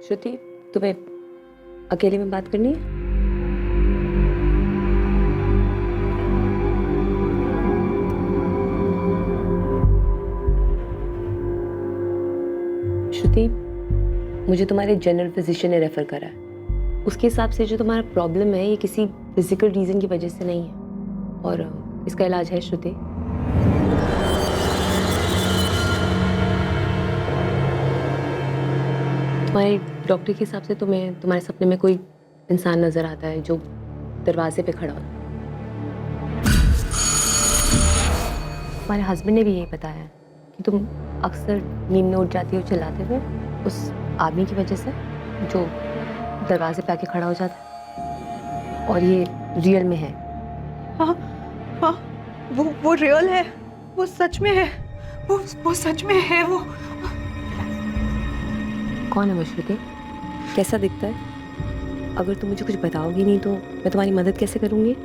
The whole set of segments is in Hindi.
श्रुति, तुम्हें अकेले में बात करनी है? श्रुति, मुझे तुम्हारे जनरल फिजिशियन ने रेफर करा है। उसके हिसाब से जो तुम्हारा प्रॉब्लम है ये किसी फिजिकल रीजन की वजह से नहीं है और इसका इलाज है। श्रुति, तुम्हारे डॉक्टर के हिसाब से तुम्हें तुम्हारे सपने में कोई इंसान नजर आता है जो दरवाजे पे खड़ा हो। तुम्हारे हस्बैंड ने भी यही बताया कि तुम अक्सर नींद में उठ जाती हो चिल्लाते हुए उस आदमी की वजह से जो दरवाजे पे आके खड़ा हो जाता है, और ये रियल में है। हाँ हाँ, वो रियल है, वो सच में है, वो सच में है। वो कौन है वो श्रुति? कैसा दिखता है? अगर तुम मुझे कुछ बताओगी नहीं तो मैं तुम्हारी मदद कैसे करूंगी?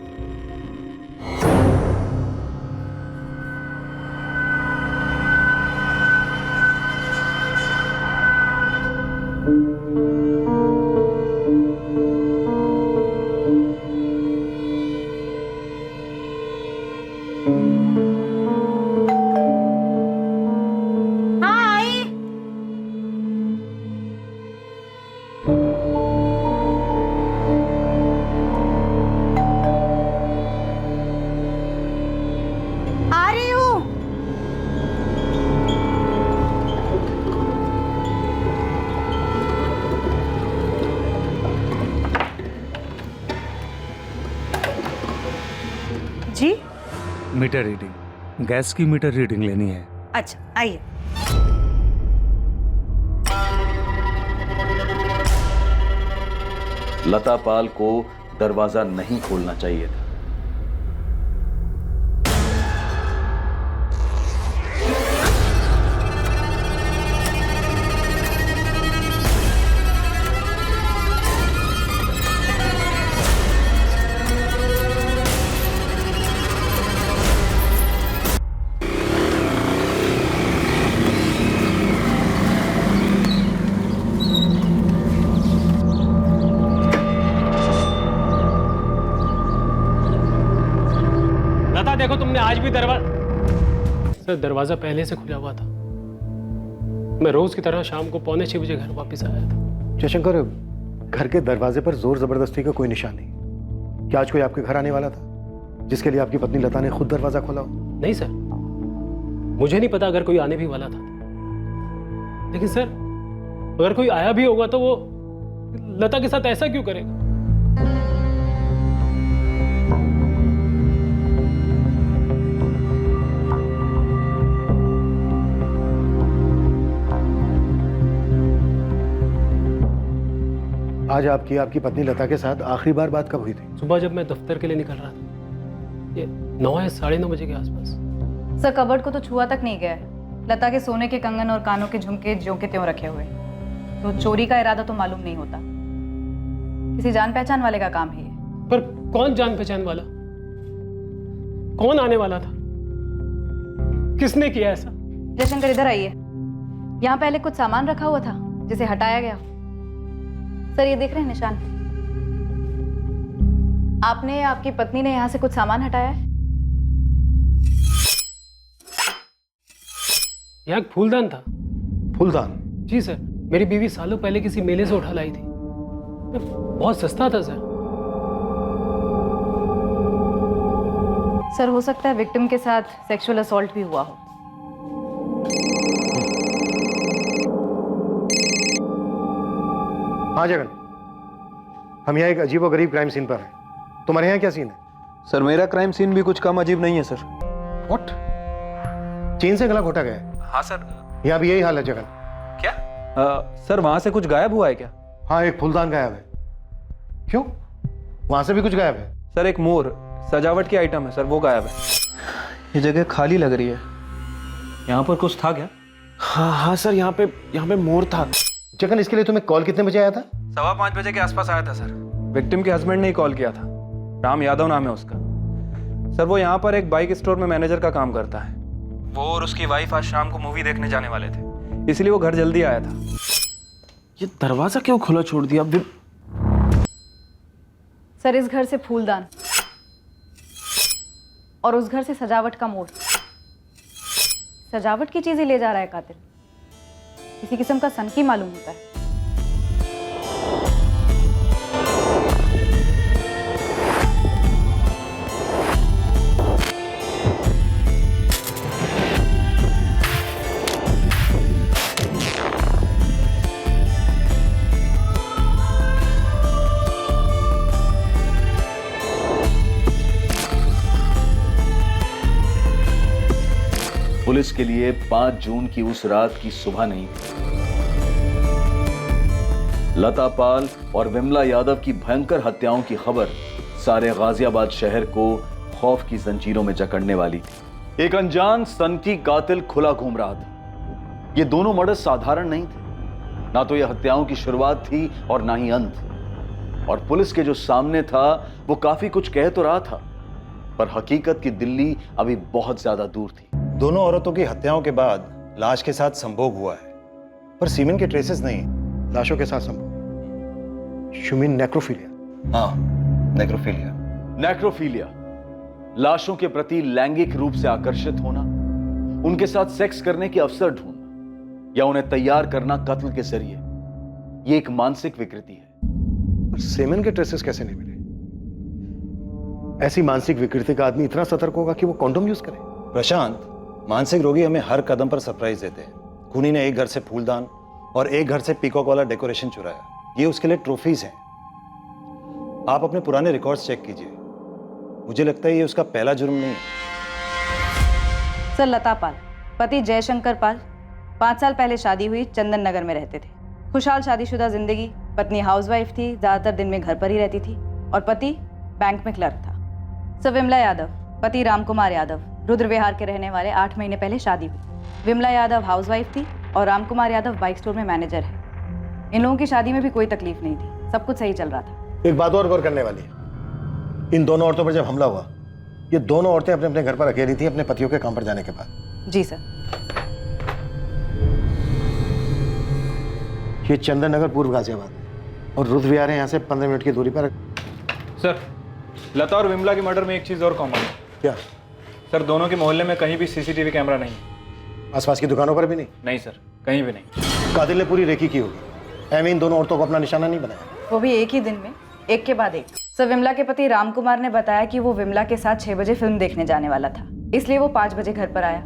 जी? मीटर रीडिंग, गैस की मीटर रीडिंग लेनी है। अच्छा आइए। लता पाल को दरवाजा नहीं खोलना चाहिए था। देखो, तुमने आज भी दरवाजा पहले से खुला हुआ था। मैं रोज की तरह शाम को 5:45 बजे घर वापस आया था। जयशंकर, घर के दरवाजे पर जोर जबरदस्ती का कोई निशान नहीं। क्या आज कोई आपके घर आने वाला था जिसके लिए आपकी पत्नी लता ने खुद दरवाजा खोला हो? नहीं सर, मुझे नहीं पता अगर कोई आने भी वाला था, लेकिन सर अगर कोई आया भी होगा तो वो लता के साथ ऐसा क्यों करेगा? आज आपकी पत्नी लता के साथ आखिरी बार बात कब हुई थी? सुबह जब मैं दफ्तर के लिए निकल रहा था, ये 9 या 9:30 बजे के आसपास। सर, कबर्ड को तो छुआ तक नहीं गया है। लता के सोने के कंगन और कानों के झुमके ज्यों के त्यों रखे हुए, तो चोरी का इरादा तो मालूम नहीं होता। किसी जान पहचान वाले का काम है ये। पर कौन जान पहचान वाला? कौन आने वाला था? किसने किया ऐसा? जयशंकर, इधर आइए। यहाँ पहले कुछ सामान रखा हुआ था जिसे हटाया गया। सर, ये देख रहे हैं निशान? आपने, आपकी पत्नी ने यहाँ से कुछ सामान हटाया है। यहाँ एक फूलदान था। फूलदान? जी सर, मेरी बीवी सालों पहले किसी मेले से उठा लाई थी। बहुत सस्ता था सर। सर, हो सकता है विक्टिम के साथ सेक्सुअल असॉल्ट भी हुआ हो। हाँ जगन, हम यहाँ एक अजीब और गरीब क्राइम सीन पर हैं। तुम्हारे यहाँ क्या सीन है? सर, मेरा क्राइम सीन भी कुछ कम अजीब नहीं है सर। व्हाट? चेन से गला घोटा गया है? हाँ सर। यहाँ भी यही हाल है जगन। क्या? सर, वहां से कुछ गायब हुआ है क्या? हाँ, एक फूलदान गायब है। क्यों? वहां से भी कुछ गायब है? सर, एक मोर सजावट की आइटम है सर, वो गायब है। ये जगह खाली लग रही है। यहाँ पर कुछ था क्या? हाँ सर, यहाँ पे मोर था। जगन, इसके लिए तुम्हें कॉल कितने बजे आया था? 5:15 बजे के आसपास आया था सर। विक्टिम के हस्बैंड ने ही कॉल किया था। राम यादव नाम है उसका। सर, वो यहाँ पर एक बाइक स्टोर में मैनेजर का काम करता है। वो और उसकी वाइफ आज शाम को मूवी देखने जाने वाले थे, इसलिए वो घर जल्दी आया था। ये दरवाजा क्यों खुला छोड़ दिया? सर, इस घर से फूलदान और उस घर से सजावट का मोड़, सजावट की चीजें ले जा रहा है कातिल। किसी किस्म का सनकी मालूम होता है। पुलिस के लिए 5 जून की उस रात की सुबह नहीं थी। लता पाल और विमला यादव की भयंकर हत्याओं की खबर सारे गाजियाबाद शहर को खौफ की जंजीरों में जकड़ने वाली थी। एक अनजान सनकी कातिल खुला घूम रहा था। ये दोनों मर्डर साधारण नहीं थे। ना तो ये हत्याओं की शुरुआत थी और ना ही अंत। और पुलिस के जो सामने था वो काफी कुछ कह तो रहा था, पर हकीकत की दिल्ली अभी बहुत ज्यादा दूर थी। दोनों औरतों की हत्याओं के बाद लाश के साथ संभोग हुआ है, पर सीमेन के ट्रेसेस नहीं। लाशों के साथ संभोग, शुमिन नेक्रोफिलिया। हाँ, नेक्रोफिलिया। नेक्रोफिलिया लाशों के प्रति लैंगिक रूप से आकर्षित होना, उनके साथ सेक्स करने के अवसर ढूंढना या उन्हें तैयार करना कत्ल के जरिए, ये एक मानसिक विकृति है। पर सीमेन के ट्रेसेस कैसे नहीं मिले? ऐसी मानसिक विकृति का आदमी इतना सतर्क होगा कि वो कॉन्डोम यूज करे? प्रशांत, मानसिक रोगी हमें हर कदम पर सरप्राइज देते हैं। खूनी ने एक घर से फूलदान और एक घर से पीकॉक वाला डेकोरेशन चुराया। ये उसके लिए ट्रॉफीज हैं। आप अपने पुराने रिकॉर्ड्स चेक कीजिए। मुझे लगता है ये उसका पहला जुर्म नहीं है। सर, लता पाल, पति जयशंकर पाल, 5 साल पहले शादी हुई, चंदन नगर में रहते थे। खुशहाल शादीशुदा जिंदगी। पत्नी हाउसवाइफ थी, ज्यादातर दिन में घर पर ही रहती थी, और पति बैंक में क्लर्क था। सर, विमला यादव, पति रामकुमार यादव, रुद्र विहार के रहने वाले, 8 महीने पहले शादी हुई। विमला यादव हाउसवाइफ थी और रामकुमार यादव बाइक स्टोर में मैनेजर है। इन लोगों की शादी में भी कोई तकलीफ नहीं थी, सब कुछ सही चल रहा था। एक बात और गौर करने वाली है। इन दोनों औरतों पर जब हमला हुआ, ये दोनों औरतें अपने अपने घर पर अकेली थी अपने पतियों के काम पर जाने के बाद। जी सर। ये चंदन नगर पूर्व गाजियाबाद और रुद्र विहार है यहाँ से 15 मिनट की दूरी पर। सर, लता और विमला के मर्डर में एक चीज और कॉमन है। क्या? सर, दोनों के मोहल्ले में कहीं भी सीसीटीवी कैमरा नहीं है। आसपास की दुकानों पर भी नहीं? नहीं सर, कहीं भी नहीं। कातिल ने पूरी रेकी की होगी। एम इन दोनों औरतों को अपना निशाना नहीं बनाया? वो भी एक ही दिन में, एक के बाद एक। सर, विमला के पति रामकुमार ने बताया कि वो विमला के साथ 6 बजे फिल्म देखने जाने वाला था, इसलिए वो 5 बजे घर पर आया।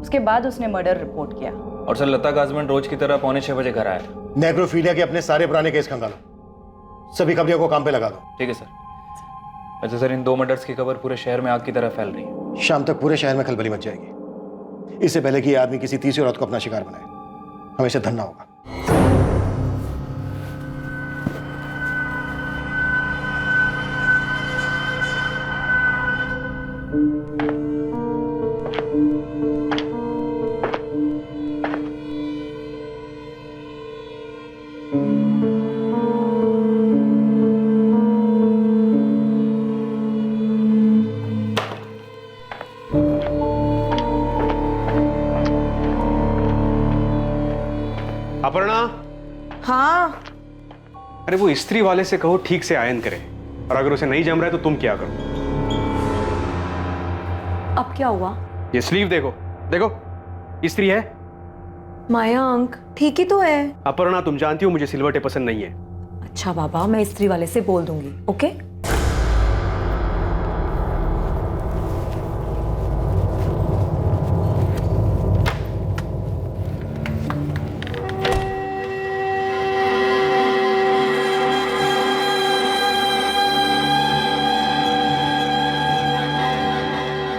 उसके बाद उसने मर्डर रिपोर्ट किया। और सर, लता का हस्बैंड रोज की तरह 5:45 बजे घर आया था। नेक्रोफिलिया के अपने सारे पुराने केस खंगालो, सभी खबरियों को काम पे लगा दो। ठीक है सर। अच्छा सर, इन 2 मर्डर्स की खबर पूरे शहर में आग की तरह फैल रही है। शाम तक पूरे शहर में खलबली मच जाएगी। इससे पहले कि ये आदमी किसी तीसरी औरत को अपना शिकार बनाए, हमेशा धन्ना होगा। अपर्णा। हाँ। अरे वो इस्त्री वाले से कहो ठीक से आयन करे, और अगर उसे नहीं जम रहा है तो तुम क्या करो? अब क्या हुआ? ये स्लीव देखो, देखो इस्त्री है। मयंक, ठीक ही तो है। अपर्णा, तुम जानती हो मुझे सिलवटें पसंद नहीं है। अच्छा बाबा, मैं इस्त्री वाले से बोल दूंगी। ओके।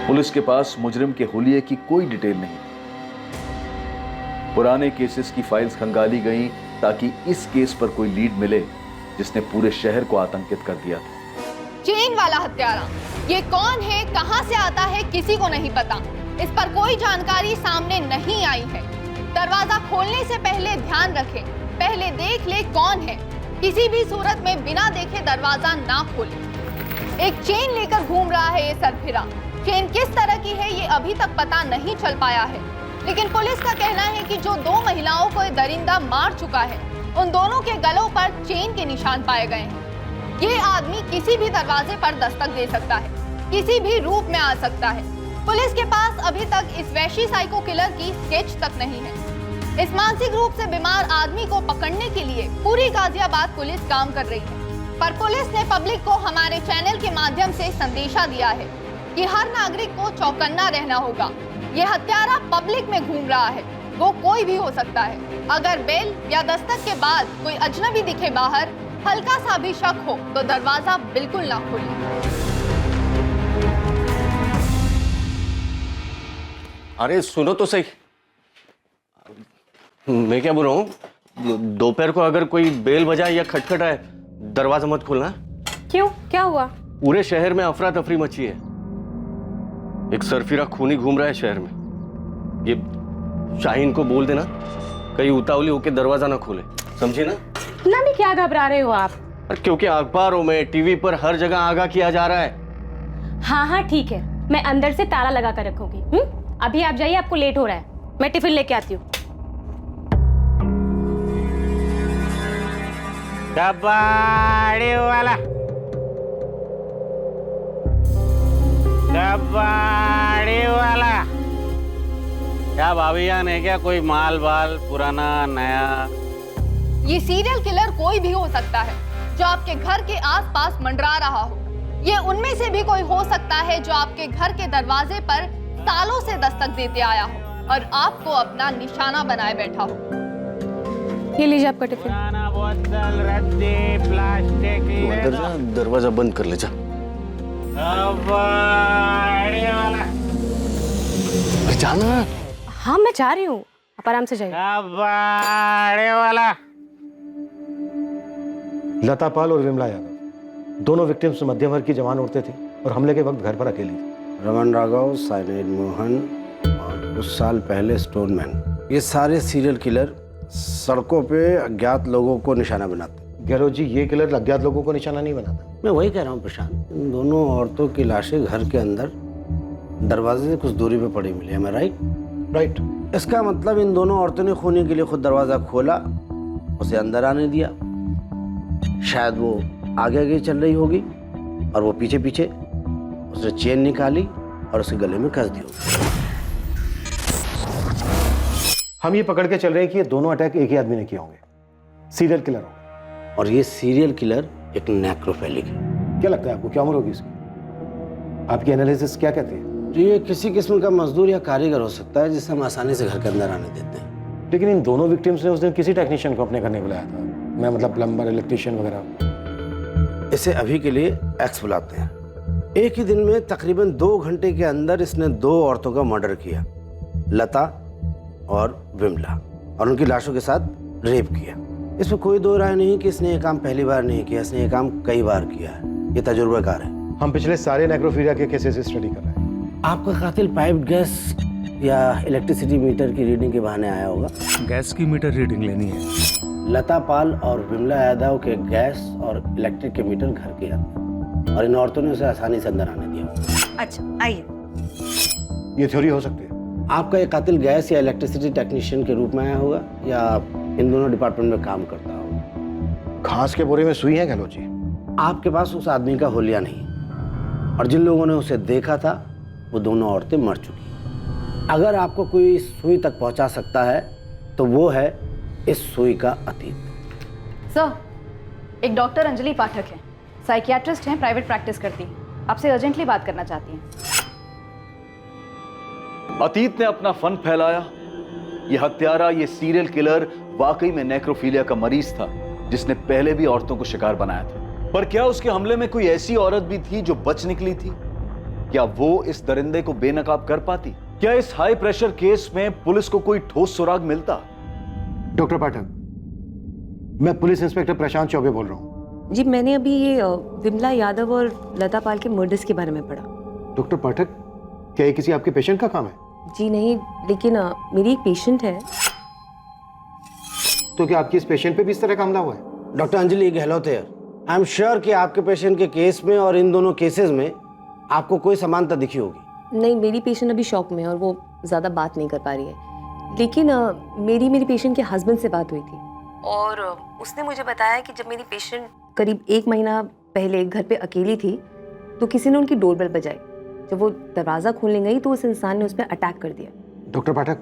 पुलिस के पास मुजरिम के हुलिये की कोई डिटेल नहीं। पुराने केसेस की फाइल्स खंगाली गईं ताकि इस केस पर कोई लीड मिले जिसने पूरे शहर को आतंकित कर दिया था। चेन वाला हत्यारा, ये कौन है, कहां से आता है, किसी को नहीं पता। इस पर कोई जानकारी सामने नहीं आई है। दरवाजा खोलने से पहले ध्यान रखें, पहले देख ले कौन है। किसी भी सूरत में बिना देखे दरवाजा ना खोले। एक चेन लेकर घूम रहा है ये सरफिरा। चेन किस तरह की है ये अभी तक पता नहीं चल पाया है, लेकिन पुलिस का कहना है कि जो 2 महिलाओं को दरिंदा मार चुका है उन दोनों के गलों पर चेन के निशान पाए गए हैं। ये आदमी किसी भी दरवाजे पर दस्तक दे सकता है, किसी भी रूप में आ सकता है। पुलिस के पास अभी तक इस वैशी साइको किलर की स्केच तक नहीं है। इस मानसिक रूप से बीमार आदमी को पकड़ने के लिए पूरी गाजियाबाद पुलिस काम कर रही है, पर पुलिस ने पब्लिक को हमारे चैनल के माध्यम से संदेशा दिया है कि हर नागरिक को चौकन्ना रहना होगा। ये हत्यारा पब्लिक में घूम रहा है, वो कोई भी हो सकता है। अगर बेल या दस्तक के बाद कोई अजनबी दिखे बाहर, हल्का सा भी शक हो तो दरवाजा बिल्कुल ना खोलें। अरे सुनो तो सही, मैं क्या बोल रहा हूँ, दोपहर को अगर कोई बेल बजाए या खटखटाए दरवाजा मत खोलना। क्यों, क्या हुआ? पूरे शहर में अफरा तफरी मची है। एक सरफिरा खूनी घूम रहा है शहर में। ये शाहीन को बोल देना कहीं उतावली होके दरवाजा ना खोले, समझे ना? इतना भी क्या घबरा रहे हो आप? क्योंकि अखबारों में, टीवी पर हर जगह आगाह किया जा रहा है। हाँ हाँ ठीक है, मैं अंदर से ताला लगा कर रखूंगी। अभी आप जाइए, आपको लेट हो रहा है। मैं टिफिन लेके आती हूँ। कबाड़ी वाला, कबाड़ी वाला, क्या भाभी जान है क्या? कोई माल बाल पुराना नया? ये सीरियल किलर कोई भी हो सकता है जो आपके घर के आसपास मंडरा रहा हो। ये उनमें से भी कोई हो सकता है जो आपके घर के दरवाजे पर सालों से दस्तक देते आया हो और आपको अपना निशाना बनाए बैठा हो। ये लीजिए आपका टिफिन। पुराना बोतल, रद्दी, प्लास्टिक, अंदर जा, दरवाजा बंद कर ले जा। कबाड़ी वाला, जाना। हाँ मैं जा रही हूँ, आप आराम से जाइए। कबाड़ी वाला। लता पाल और विमला यादव दोनों विक्टिम्स मध्यम वर्ग की जवान औरतें थी और हमले के वक्त घर पर अकेली थी। रमन राघव, साइनाइड मोहन और कुछ साल पहले स्टोनमैन, ये सारे सीरियल किलर सड़कों पे अज्ञात लोगों को निशाना बनाते। गहलोत जी, ये किलर अज्ञात लोगों को निशाना नहीं बनाता। मैं वही कह रहा हूँ प्रशांत, इन दोनों औरतों की लाशें घर के अंदर दरवाजे से कुछ दूरी पे पड़ी मिली। है राइट? राइट। इसका मतलब इन दोनों औरतों ने खूनी के लिए खुद दरवाजा खोला, उसे अंदर आने दिया। शायद वो आगे आगे चल रही होगी और वो पीछे पीछे उसने चेन निकाली और उसे गले में कस दी होगी। हम ये पकड़ के चल रहे हैं कि ये दोनों अटैक एक ही आदमी ने किए होंगे, सीरियल किलर होंगे। और ये सीरियल किलर एक नेक्रोफिलिक है। क्या लगता है आपको, क्या उम्र होगी इसकी? आपकी एनालिसिस क्या कहती है? ये किसी किस्म का मजदूर या कारीगर हो सकता है जिसे हम आसानी से घर के अंदर आने देते हैं। लेकिन इन दोनों विक्टिम्स ने उस दिन किसी टेक्नीशियन को अपने घर नहीं बुलाया था। मैं मतलब प्लम्बर, इलेक्ट्रिशियन वगैरह। इसे अभी के लिए एक्स बुलाते हैं। एक ही दिन में तकरीबन 2 घंटे के अंदर इसने 2 औरतों का मर्डर किया, लता और विमला, और उनकी लाशों के साथ रेप किया। इसमें कोई दो राय नहीं कि इसने ये काम पहली बार नहीं किया, इसने ये काम कई बार किया है। ये तजुर्बाकार है। हम पिछले सारे नेक्रोफीलिया के केसेस स्टडी कर रहे हैं। आपका कातिल पाइप गैस या इलेक्ट्रिसिटी मीटर की रीडिंग के बहाने आया होगा। गैस की मीटर रीडिंग लेनी है। लता पाल और विमला यादव के गैस और इलेक्ट्रिक के मीटर घर के अंदर, और इन औरतों ने उसे आसानी से अंदर आने दिया। अच्छा आइए, ये थ्योरी हो सकती है। आपका ये कातिल गैस या इलेक्ट्रिसिटी टेक्नीशियन के रूप में आया होगा या इन दोनों डिपार्टमेंट में काम करता होगा। घास के बोरे में सुई है गहलोत जी। आपके पास उस आदमी का होलिया नहीं, और जिन लोगों ने उसे देखा था वो दोनों औरतें मर चुकी। अगर आपको कोई सुई तक पहुंचा सकता है तो वो है इस सुई का अतीत। सर, एक डॉक्टर अंजलि पाठक है, साइकियाट्रिस्ट हैं, प्राइवेट प्रैक्टिस करती हैं, आपसे अर्जेंटली बात करना चाहती हैं। अतीत ने अपना फन फैलाया। ये हत्यारा, ये सीरियल किलर वाकई में नेक्रोफीलिया का मरीज था जिसने पहले भी औरतों को शिकार बनाया था। पर क्या उसके हमले में कोई ऐसी औरत भी थी जो बच निकली थी? क्या वो इस दरिंदे को बेनकाब कर पाती? क्या इस हाई प्रेशर केस में पुलिस को कोई ठोस सुराग मिलता? डॉक्टर पाठक, मैं पुलिस इंस्पेक्टर प्रशांत चौबे बोल रहा हूँ। जी, मैंने अभी ये विमला यादव और लता पाल के मर्डर्स के बारे में पढ़ा। डॉक्टर पाठक, क्या ये किसी आपके पेशेंट का काम है? जी नहीं, लेकिन मेरी एक पेशेंट है। तो क्या आपकी इस पेशेंट पे भी इस तरह का हमला हुआ है? डॉक्टर अंजलि गहलोत है। आई एम श्योर कि आपके पेशेंट के केस में और इन दोनों केसेस में आपको कोई समानता दिखी होगी। नहीं, मेरी पेशेंट अभी शॉक में है और वो ज़्यादा बात नहीं कर पा रही है। लेकिन मेरी पेशेंट के हस्बैंड से बात हुई थी। और उसने मुझे बताया कि जब मेरी पेशेंट करीब 1 महीना पहले घर पे अकेली थी तो किसी ने उनकी डोरबेल बजाई। जब वो दरवाज़ा खोलने गई तो उस इंसान ने उस पर अटैक कर दिया। डॉक्टर पाठक,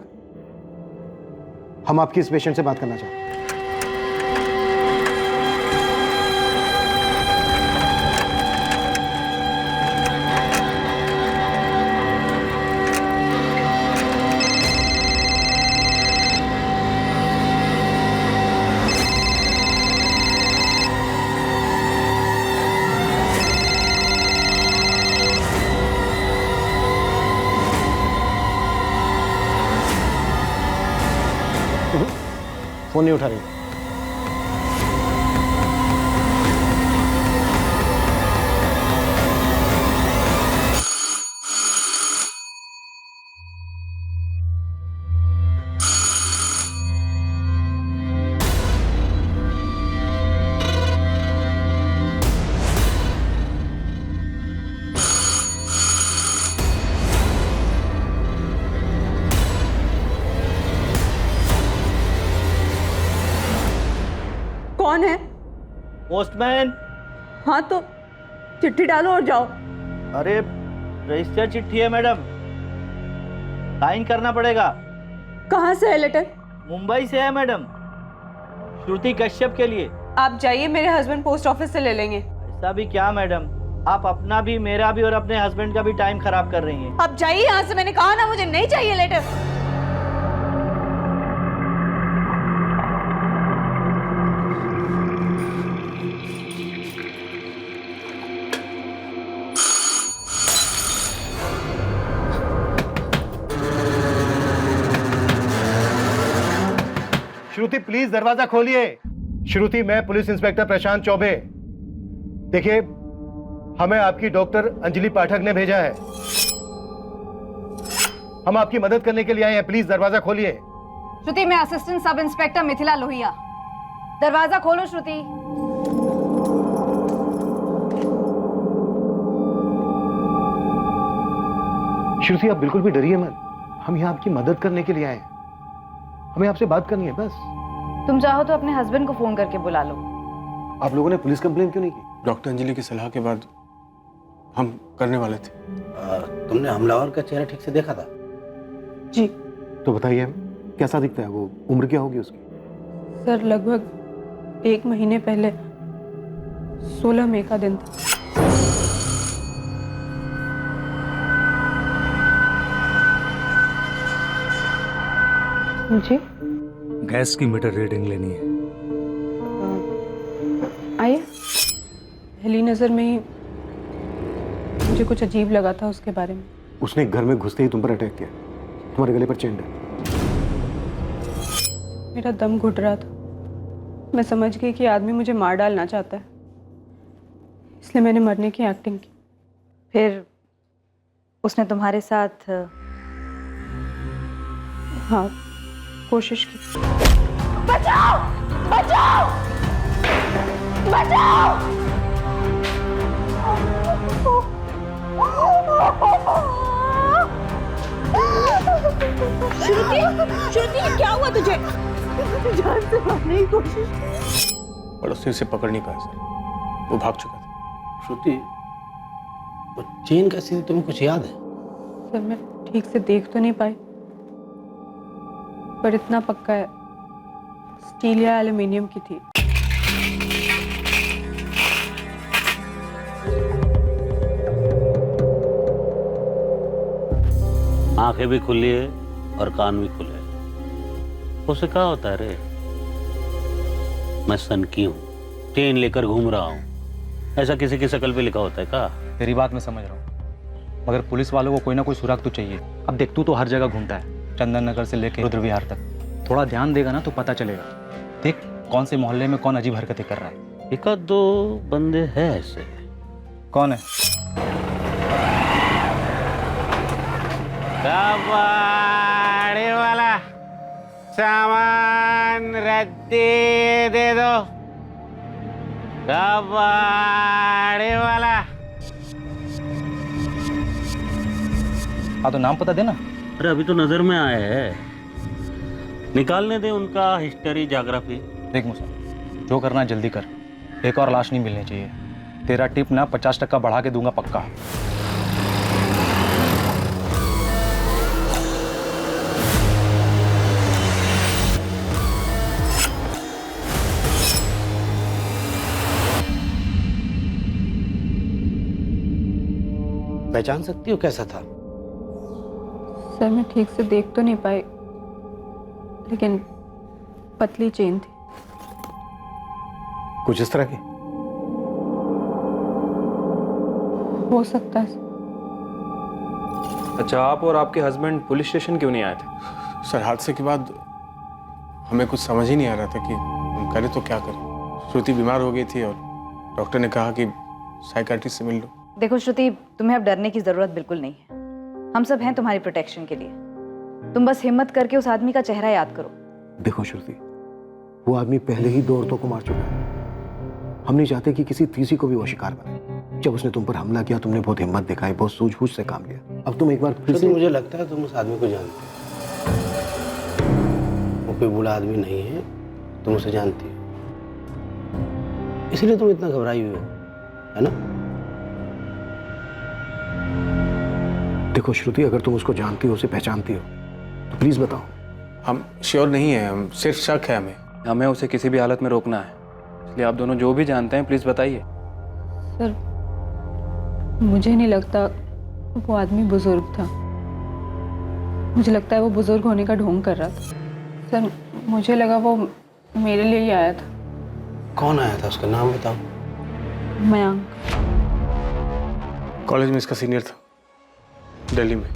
हम आपकी इस पेशेंट से बात करना चाहते हैं। फोन नहीं उठा रही। कौन है? पोस्टमैन। हाँ तो चिट्ठी डालो और जाओ। अरे रजिस्टर चिट्ठी है मैडम, साइन करना पड़ेगा। कहाँ से है लेटर? मुंबई से है मैडम, श्रुति कश्यप के लिए। आप जाइए, मेरे हस्बैंड पोस्ट ऑफिस से ले लेंगे। ऐसा भी क्या मैडम, आप अपना भी, मेरा भी और अपने हस्बैंड का भी टाइम खराब कर रही हैं। आप जाइए यहाँ से, मैंने कहा ना मुझे नहीं चाहिए लेटर। श्रुति प्लीज दरवाजा खोलिए। श्रुति, मैं पुलिस इंस्पेक्टर प्रशांत चौबे। देखिए, हमें आपकी डॉक्टर अंजलि पाठक ने भेजा है। हम आपकी मदद करने के लिए आए हैं, प्लीज दरवाजा खोलिए। श्रुति, मैं assistant sub inspector Mithila Lohia. दरवाजा खोलो श्रुति। श्रुति, आप बिल्कुल भी डरिए मत, हम यहाँ आपकी मदद करने के लिए आए हैं। हमें आपसे बात करनी है बस। तुम चाहो तो अपने हस्बैंड को फोन करके बुला लो। आप लोगों ने पुलिस कंप्लेन क्यों नहीं की? डॉक्टर अंजलि की सलाह के बाद हम करने वाले थे। तुमने हमलावर का चेहरा ठीक से देखा था? जी। तो बताइए कैसा दिखता है वो, उम्र क्या होगी उसकी? सर लगभग 1 महीने पहले 16 मई का दिन था। जी, गैस की मीटर रीडिंग लेनी है। आइए। पहली नजर में ही मुझे कुछ अजीब लगा था उसके बारे में। उसने घर में घुसते ही तुम पर अटैक किया, तुम्हारे गले पर चेन है। मेरा दम घुट रहा था, मैं समझ गई कि आदमी मुझे मार डालना चाहता है, इसलिए मैंने मरने की एक्टिंग की। फिर उसने तुम्हारे साथ? हाँ, कोशिश की। बचाओ! बचाओ! बचाओ! श्रुति, श्रुति क्या हुआ तुझे? जान से मारने की कोशिश। पड़ोसियों से पकड़ नहीं पाया सर, वो भाग चुका था। श्रुति, वो चेन कैसी थी, तुम्हें कुछ याद है? सर मैं ठीक से देख तो नहीं पाई, पर इतना पक्का है स्टील या एल्युमिनियम की थी। आंखें भी खुली है और कान भी खुले हैं। उसे क्या होता है रे? मैं सन की हूँ, चेन लेकर घूम रहा हूँ, ऐसा किसी की शक्ल पे लिखा होता है क्या? तेरी बात मैं समझ रहा हूँ, मगर पुलिस वालों को कोई ना कोई सुराग तो चाहिए। अब देख, तू तो हर जगह घूमता है, चंदन नगर से लेकर रुद्र विहार तक। थोड़ा ध्यान देगा ना तो पता चलेगा। देख कौन से मोहल्ले में कौन अजीब हरकतें कर रहा है। एक आध दो बंदे हैं ऐसे। कौन है? कबाड़ी वाला सामान रद्दी दे दो। कबाड़ी वाला। हाँ तो नाम पता देना। अरे अभी तो नजर में आए हैं, निकालने दे उनका हिस्ट्री ज्योग्राफी। देख मुसा, जो करना है जल्दी कर, एक और लाश नहीं मिलनी चाहिए। तेरा टिप ना 50% बढ़ा के दूंगा पक्का। पहचान सकती हो कैसा था? सर मैं ठीक से देख तो नहीं पाई, लेकिन पतली चेन थी। कुछ इस तरह की? हो सकता है। अच्छा, आप और आपके हस्बैंड पुलिस स्टेशन क्यों नहीं आए थे? सर हादसे के बाद हमें कुछ समझ ही नहीं आ रहा था कि हम करें तो क्या करें। श्रुति बीमार हो गई थी और डॉक्टर ने कहा कि साइकाट्रिस्ट से मिल लो। देखो श्रुति, तुम्हें अब डरने की जरूरत बिल्कुल नहीं है। हम सब हैं तुम्हारी प्रोटेक्शन के लिए। तुम बस हिम्मत करके उस आदमी का चेहरा याद करो। देखो श्रुति, वो आदमी पहले ही 2 औरतों को मार चुका है। हम नहीं चाहते कि किसी तीसरी को भी वो शिकार बने। जब उसने तुम पर हमला किया, तुमने बहुत हिम्मत दिखाई, बहुत सूझबूझ से काम लिया। अब तुम एक बार फिर से... मुझे लगता है तुम उस आदमी को जानते हो। वो कोई बुरा आदमी नहीं है, तुम उसे जानती हो, इसलिए तुम इतना घबराई हुई हो, है ना? देखो श्रुति, अगर तुम उसको जानती हो, उसे पहचानती हो, तो प्लीज बताओ। हम श्योर नहीं है, हम सिर्फ शक है। हमें उसे किसी भी हालत में रोकना है, इसलिए आप दोनों जो भी जानते हैं प्लीज बताइए। सर मुझे नहीं लगता वो आदमी बुजुर्ग था। मुझे लगता है वो बुजुर्ग होने का ढोंग कर रहा था। सर मुझे लगा वो मेरे लिए ही आया था। कौन आया था? उसका नाम बताओ। मयंक। कॉलेज में इसका सीनियर था, दिल्ली में।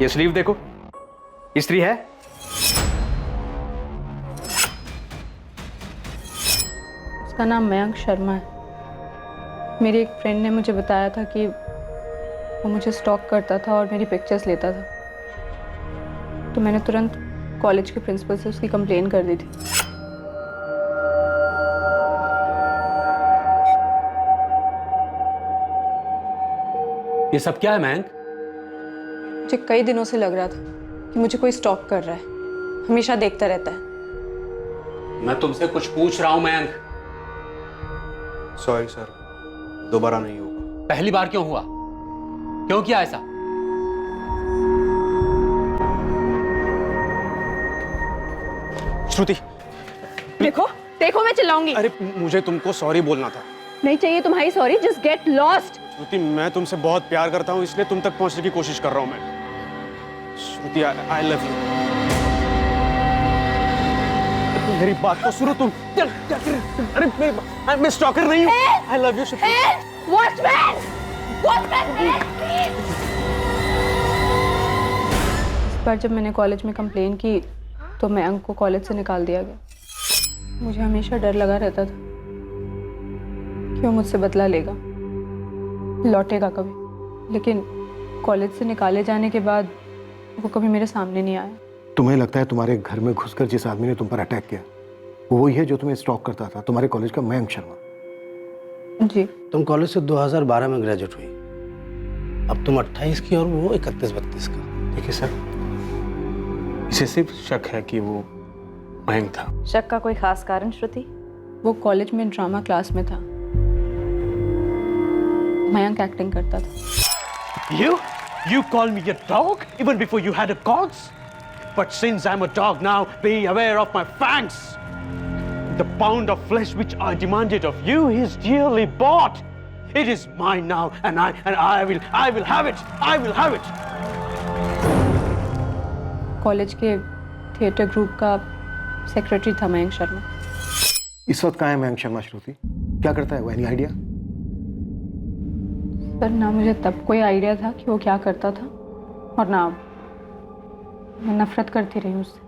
ये स्लीव देखो, इस्त्री है। उसका नाम मयंक शर्मा है। मेरी एक फ्रेंड ने मुझे बताया था कि वो मुझे स्टॉक करता था और मेरी पिक्चर्स लेता था, तो मैंने तुरंत कॉलेज के प्रिंसिपल से उसकी कंप्लेन कर दी थी। ये सब क्या है मयंक? मुझे कई दिनों से लग रहा था कि मुझे कोई स्टॉक कर रहा है, हमेशा देखता रहता है। मैं तुमसे कुछ पूछ रहा हूं मयंक। सॉरी सर, दोबारा नहीं होगा। पहली बार क्यों हुआ? क्यों किया ऐसा? श्रुति देखो देखो, मैं चिल्लाऊंगी। अरे मुझे तुमको सॉरी बोलना था। नहीं चाहिए तुम्हारी सॉरी, जस्ट गेट लॉस्ट। श्रुति, मैं तुमसे बहुत प्यार करता हूँ, इसलिए तुम तक पहुंचने की कोशिश कर रहा हूँ मैं। श्रुति, आई लव यू। मेरी बात तो सुनो तुम। अरे मैं स्टॉकर नहीं हूँ। I love you Shruti. Watchman! इस बार जब मैंने कॉलेज में कंप्लेन की तो मयंक को कॉलेज से निकाल दिया गया। मुझे हमेशा डर लगा रहता था कि वो मुझसे बदला लेगा, लौटेगा कभी, लेकिन कॉलेज से निकाले जाने के बाद वो कभी मेरे सामने नहीं आया। तुम्हें लगता है तुम्हारे घर में घुसकर जिस आदमी ने तुम पर अटैक किया वो वही है जो तुम्हें स्टॉक करता था, तुम्हारे कॉलेज का मयंक शर्मा? जी। तुम कॉलेज से 2012 में ग्रेजुएट हुई, अब तुम 28 की और वो 31-32 का। देखिए सर, इसे सिर्फ शक है कि वो मयंक था। शक का कोई खास कारण श्रुति? वो कॉलेज में ड्रामा क्लास में था, मयंक एक्टिंग करता था। You call me a dog even before you had a cause? But since I'm a dog now, be aware of my fangs. The pound of flesh which I demanded of you is dearly bought. It is mine now, and I will have it. I will have it. College के थिएटर ग्रुप का सेक्रेटरी था मयंक शर्मा। इस वक्त कहाँ है मयंक शर्मा श्रुति? क्या करता है वो? Any idea? सर ना मुझे तब कोई आइडिया था कि वो क्या करता था, और ना मैं नफरत करती रही उससे।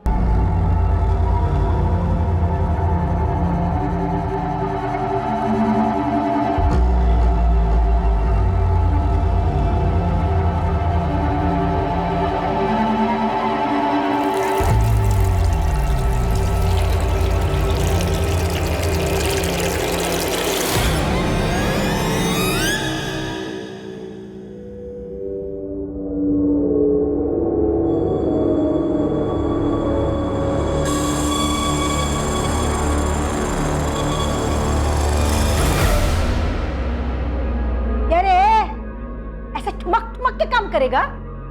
करेगा?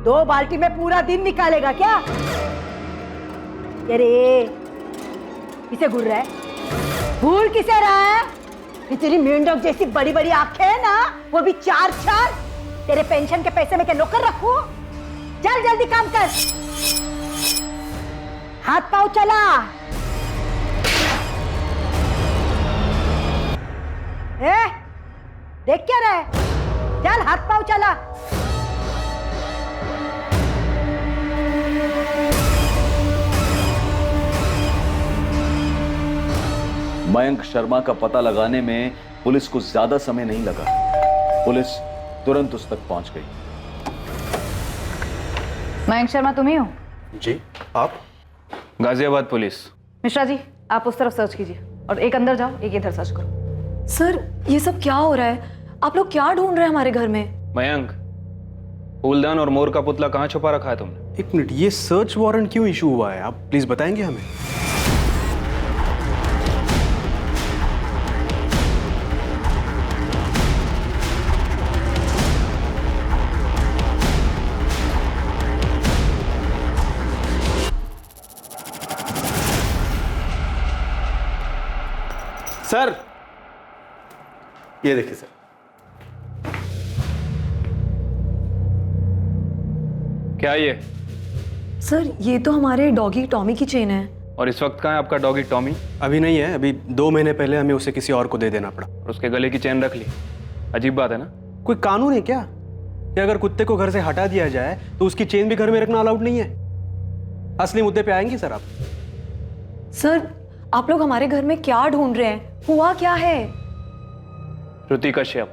2 बाल्टी में पूरा दिन निकालेगा क्या? अरे किसे घूर रहा है? भूल किसे रहा है? कि तेरी मेंढक जैसी बड़ी बड़ी आंखें है ना, वो भी 4-4। तेरे पेंशन के पैसे में क्या नौकर रखूं? चल जल्दी काम कर, हाथ पाँव चला। देख क्या रहा है? चल हाथ पाँव चला। मयंक शर्मा का पता लगाने में पुलिस को ज्यादा समय नहीं लगा। पुलिस तुरंत उस तक पहुंच गई। मयंक शर्मा तुम ही हो? जी, आप? गाजियाबाद पुलिस। मिश्रा जी, आप उस तरफ सर्च कीजिए और एक अंदर जाओ, एक इधर सर्च करो। सर ये सब क्या हो रहा है? आप लोग क्या ढूंढ रहे हैं हमारे घर में? मयंक, फूलदान और मोर का पुतला कहाँ छुपा रखा है तुमने? एक मिनट, ये सर्च वारंट क्यों इशू हुआ है? आप प्लीज बताएंगे हमें। सर, ये देखिए सर। क्या ये? सर ये तो हमारे डॉगी टॉमी की चेन है। और इस वक्त कहाँ है आपका डॉगी टॉमी? अभी नहीं है, अभी 2 महीने पहले हमें उसे किसी और को दे देना पड़ा। और उसके गले की चेन रख ली? अजीब बात है ना। कोई कानून है क्या कि अगर कुत्ते को घर से हटा दिया जाए तो उसकी चेन भी घर में रखना अलाउड नहीं है? असली मुद्दे पे आएंगे सर आप। सर आप लोग हमारे घर में क्या ढूंढ रहे हैं? हुआ क्या है? श्रुति कश्यप,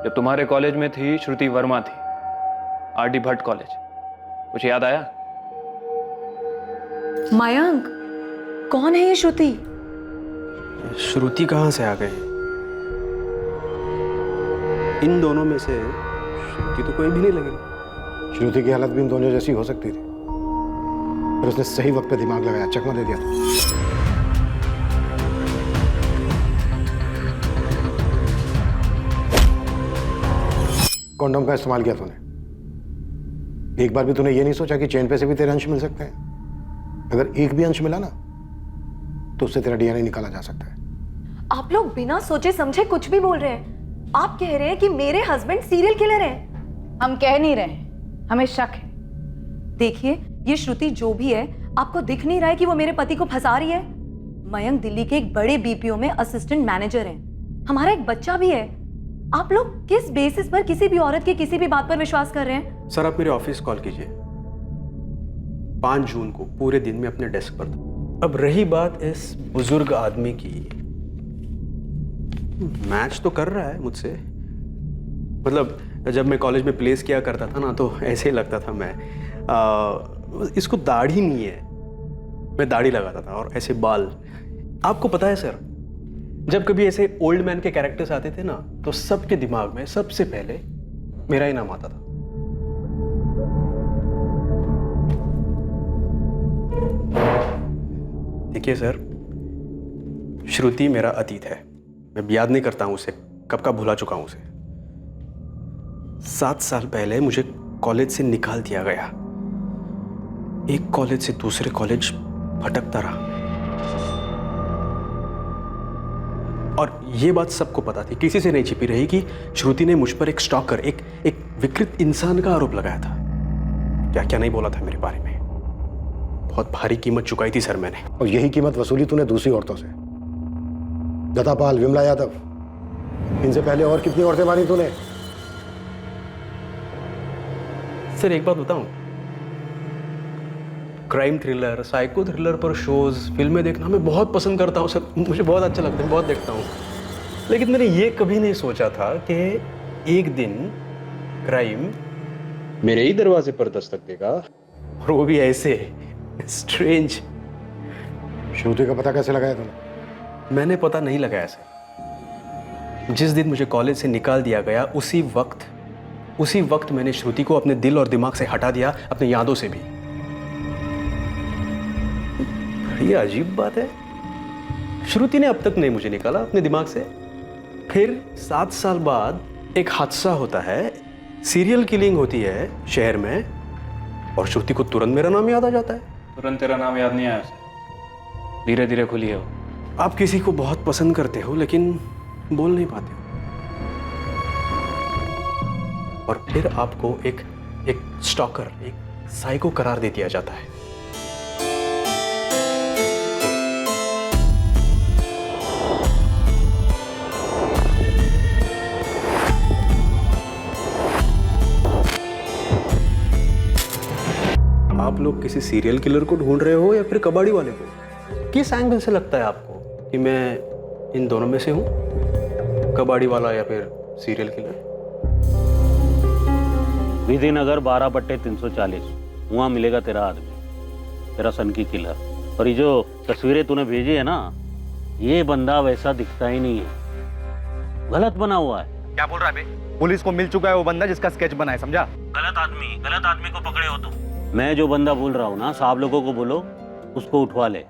जो तुम्हारे कॉलेज में थी, श्रुति वर्मा थी, आरडी भट्ट कॉलेज। कुछ याद आया? मयंक, कौन है ये श्रुति? श्रुति कहाँ से आ गई? इन दोनों में से श्रुति तो कोई भी नहीं लगी। श्रुति की हालत भी इन दोनों जैसी हो सकती थी, पर उसने सही वक्त पे दिमाग लगाया, चकमा दे दिया था। कॉन्डोम का इस्तेमाल किया तूने। एक बार भी तूने ये नहीं सोचा कि चेन पे से भी तेरे अंश मिल सकते हैं? अगर एक भी अंश मिला ना तो उससे तेरा डीएनए निकाला जा सकता है। आप लोग बिना सोचे समझे कुछ भी बोल रहे हैं। आप कह रहे हैं कि मेरे हस्बैंड सीरियल किलर हैं। हम कह नहीं रहे, हमें शक है। देखिए ये श्रुति जो भी है, आपको दिख नहीं रहा है कि वो मेरे पति को फंसा रही है? मयंक दिल्ली के एक बड़े बीपीओ में असिस्टेंट मैनेजर हैं। हमारा एक बच्चा भी है। आप लोग किस बेसिस पर किसी भी औरत की किसी भी बात पर विश्वास कर रहे हैं? सर आप मेरे ऑफिस कॉल कीजिए। 5 जून को पूरे दिन में अपने डेस्क पर था। अब रही बात इस बुजुर्ग आदमी की, मैच तो कर रहा है मुझसे। मतलब जब मैं कॉलेज में प्लेस किया करता था ना, तो ऐसे ही लगता था मैं। इसको दाढ़ी नहीं है, मैं दाढ़ी लगाता था और ऐसे बाल। आपको पता है सर, जब कभी ऐसे ओल्ड मैन के कैरेक्टर्स आते थे ना, तो सबके दिमाग में सबसे पहले मेरा ही नाम आता था। देखिए सर, श्रुति मेरा अतीत है। मैं याद नहीं करता हूं उसे, कब का भुला चुका हूं उसे। 7 साल पहले मुझे कॉलेज से निकाल दिया गया। एक कॉलेज से दूसरे कॉलेज भटकता रहा। और ये बात सबको पता थी, किसी से नहीं छिपी रही कि श्रुति ने मुझ पर एक स्टॉकर, एक विकृत इंसान का आरोप लगाया था। क्या क्या नहीं बोला था मेरे बारे में। बहुत भारी कीमत चुकाई थी सर मैंने। और यही कीमत वसूली तूने दूसरी औरतों से, लता पाल, विमला यादव, इनसे पहले और कितनी औरतें मारी तूने? सर एक बात बताऊं, क्राइम थ्रिलर, साइको थ्रिलर पर शोज, फिल्में देखना मैं बहुत पसंद करता हूं सर, मुझे बहुत अच्छा लगता है, बहुत देखता हूं। लेकिन मैंने ये कभी नहीं सोचा था कि एक दिन क्राइम मेरे ही दरवाजे पर दस्तक देगा, और वो भी ऐसे स्ट्रेंज। श्रुति का पता कैसे लगाया तूने? मैंने पता नहीं लगाया सर। जिस दिन मुझे कॉलेज से निकाल दिया गया उसी वक्त मैंने श्रुति को अपने दिल और दिमाग से हटा दिया, अपनी यादों से भी। बड़ी अजीब बात है, श्रुति ने अब तक नहीं मुझे निकाला अपने दिमाग से। फिर 7 साल बाद एक हादसा होता है, सीरियल किलिंग होती है शहर में, और श्रुति को तुरंत मेरा नाम याद आ जाता है। तुरंत तेरा नाम याद नहीं आया उसे, धीरे धीरे खुली है वो। आप किसी को बहुत पसंद करते हो लेकिन बोल नहीं पाते हो, और फिर आपको एक स्टॉकर, एक साइको करार दे दिया जाता है। आप लोग किसी सीरियल किलर को ढूंढ रहे हो या फिर कबाड़ी वाले को? किस एंगल से लगता है आपको कि मैं इन दोनों में से हूं, कबाड़ी वाला या फिर सीरियल किलर? विधिनगर 12/340, वहां मिलेगा तेरा आदमी, तेरा सन की किलर। और ये जो तस्वीरें तूने भेजी है ना, ये बंदा वैसा दिखता ही नहीं है, गलत बना हुआ है। क्या बोल रहा है बे? पुलिस को मिल चुका है वो बंदा जिसका स्केच बना है, समझा? गलत आदमी को पकड़े हो तुम। मैं जो बंदा बोल रहा हूँ ना, साहब लोगों को बोलो उसको उठवा ले।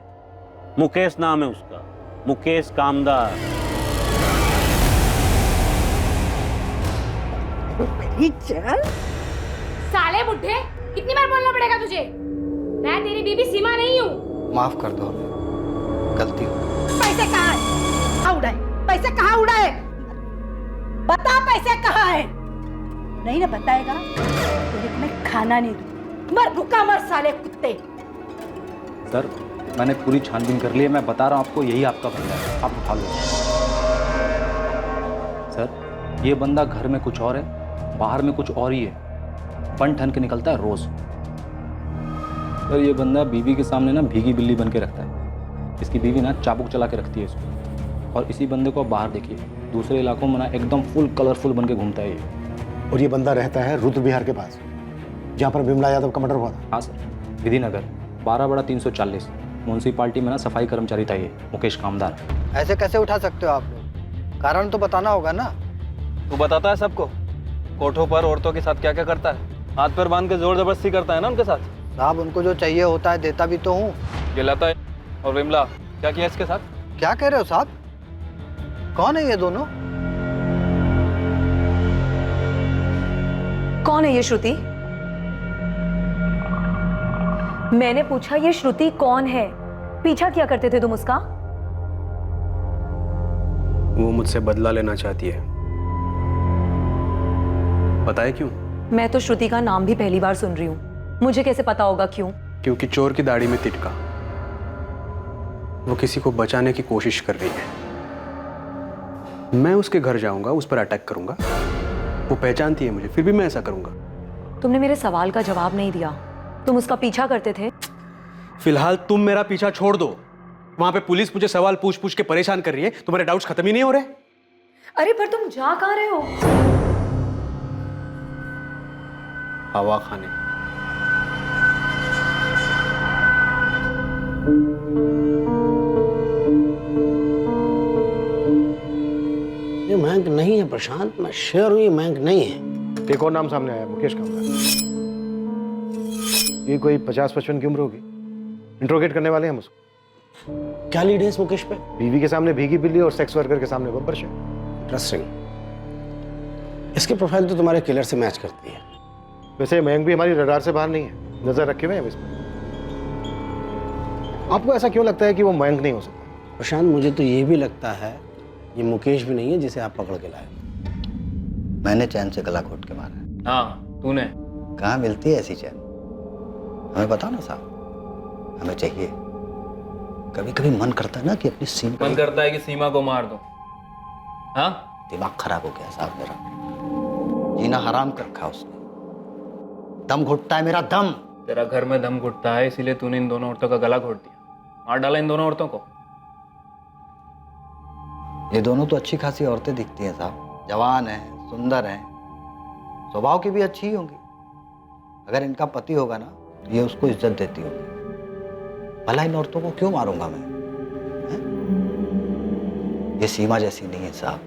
मुकेश नाम है उसका, मुकेश कामदार। चल साले बुड्ढे, कितनी बार बोलना पड़ेगा तुझे? मैं तेरी बीबी सीमा नहीं हूँ। माफ कर दो, गलती हो। पैसे कहाँ है? कहाँ उड़ाए? पैसे कहाँ उड़ाए? बता पैसे कहाँ है? नहीं ना बताएगा तो मैं खाना नहीं दूँ। मर भूखा मर साले कुत्ते। सर मैंने पूरी छानबीन कर ली है, मैं बता रहा हूँ आपको, यही आपका बंदा है, आप उठा लो। सर ये बंदा घर में कुछ और है, बाहर में कुछ और ही है, बन ठन के निकलता है रोज। सर ये बंदा बीवी के सामने ना भीगी बिल्ली बन के रखता है, इसकी बीवी ना चाबुक चला के रखती है इसको। और इसी बंदे को आप बाहर देखिए, दूसरे इलाकों में ना एकदम फुल कलरफुल बन के घूमता है ये। और ये बंदा रहता है रुद्र विहार के पास, जहाँ पर विमला यादव का मर्डर हुआ था। हाँ सर, विधिनगर 12/340, म्यूनसिपालिटी में ना सफाई कर्मचारी था ये, मुकेश कामदार। ऐसे कैसे उठा सकते हो आप लोग? कारण तो बताना होगा ना। तू बताता है सबको कोठों पर औरतों के साथ क्या क्या करता है, हाथ पैर बांध के जोर जबरदस्ती करता है ना उनके साथ। साहब उनको जो चाहिए होता है देता भी तो हूँ। ये लता और विमला क्या किया इसके साथ? क्या कह रहे हो साहब? कौन है ये दोनों? कौन है ये श्रुति? मैंने पूछा ये श्रुति कौन है? पीछा किया करते थे तुम उसका? वो मुझसे बदला लेना चाहती है। पता है क्यों? मैं तो श्रुति का नाम भी पहली बार सुन रही हूँ, मुझे कैसे पता होगा क्यों? क्योंकि चोर की दाढ़ी में तिटका, वो किसी को बचाने की कोशिश कर रही है। मैं उसके घर जाऊंगा, उस पर अटैक करूंगा। वो पहचानती है मुझे, फिर भी मैं ऐसा करूंगा। तुमने मेरे सवाल का जवाब नहीं दिया, तुम उसका पीछा करते थे। फिलहाल तुम मेरा पीछा छोड़ दो। वहां पे पुलिस मुझे सवाल पूछ पूछ के परेशान कर रही है, तुम्हारे डाउट्स खत्म ही नहीं हो रहे। अरे पर तुम जा कहाँ रहे हो? हवा खाने। ये मयंक नहीं है प्रशांत, मैं श्योर हूँ ये मयंक नहीं है। एक और नाम सामने आया, मुकेश कामदार। ये कोई 50-55 की उम्र होगी। इंट्रोगेट करने वाले हैं हम उसको। क्या लीड है इस मुकेश पे? बीवी के सामने भीगी बिल्ली और सेक्स वर्कर के सामने बब्बर शेर। इंटरेस्टिंग। इसकी प्रोफाइल तो तुम्हारे किलर से मैच करती है। वैसे मयंक भी हमारी रडार से बाहर नहीं है, नजर रखे हुए हैं इस पर। आपको ऐसा क्यों लगता है कि वो मयंक नहीं हो सकता? प्रशांत मुझे तो ये भी लगता है ये मुकेश भी नहीं है जिसे आप पकड़ के लाए। मैंने चैन से गला घोट के मारा। हाँ तूने। कहाँ मिलती है ऐसी चैन? हमें बताओ ना साहब। हमें चाहिए। कभी कभी मन करता है ना कि अपनी सीमा, मन करता है कि सीमा को मार दो। हाँ, दिमाग खराब हो गया साहब मेरा, जीना हराम कर रखा उसने। दम घुटता है मेरा दम। तेरा घर में दम घुटता है, इसीलिए तूने इन दोनों औरतों का गला घोट दिया, मार डाला इन दोनों औरतों को। ये दोनों तो अच्छी खासी औरतें दिखती हैं साहब, जवान हैं, सुंदर हैं, स्वभाव की भी अच्छी ही होंगी। अगर इनका पति होगा ना, ये उसको इज्जत देती होगी। भला इन औरतों को क्यों मारूंगा मैं? है? ये सीमा जैसी नहीं है साहब।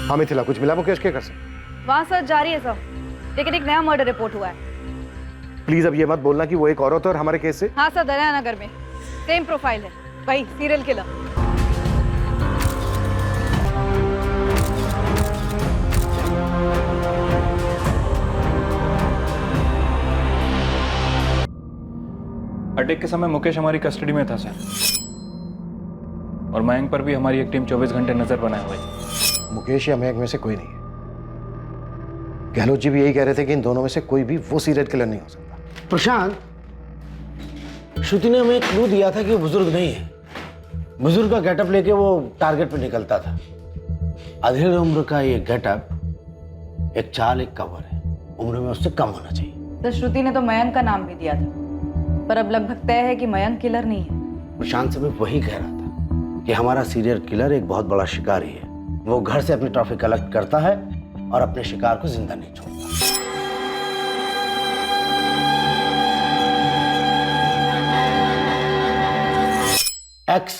हाँ मिथिला, कुछ मिला मुकेश के घर से? वहाँ सर्च जारी है सर, लेकिन एक नया मर्डर रिपोर्ट हुआ है। प्लीज अब ये मत बोलना कि वो एक औरत है और हमारे केस से। हाँ सर, दरिया नगर में सेम प्रोफाइल है, वही सीरियल किलर। अटैक के समय मुकेश हमारी कस्टडी में था सर, और मयंक पर भी हमारी एक टीम 24 घंटे नजर बनाए हुए थी। मुकेश या मयंक में से कोई नहीं है। गहलोत जी भी यही कह रहे थे कि इन दोनों में से कोई भी वो सीरियल किलर नहीं हो सकता। प्रशांत, श्रुति ने हमें एक क्लू दिया था कि वो बुजुर्ग नहीं है। बुजुर्ग का गेटअप लेके वो टारगेट पे निकलता था। अधेड़ उम्र का ये गेटअप एक चाल, एक कवर है, उम्र में उससे कम होना चाहिए। तो श्रुति ने तो मयंक का नाम भी दिया था, पर अब लगभग तय है कि मयंक किलर नहीं है। प्रशांत से मैं वही कह रहा था कि हमारा सीरियल किलर एक बहुत बड़ा शिकारी है। वो घर से अपनी ट्रॉफी कलेक्ट करता है और अपने शिकार को जिंदा नहीं छोड़ता। एक्स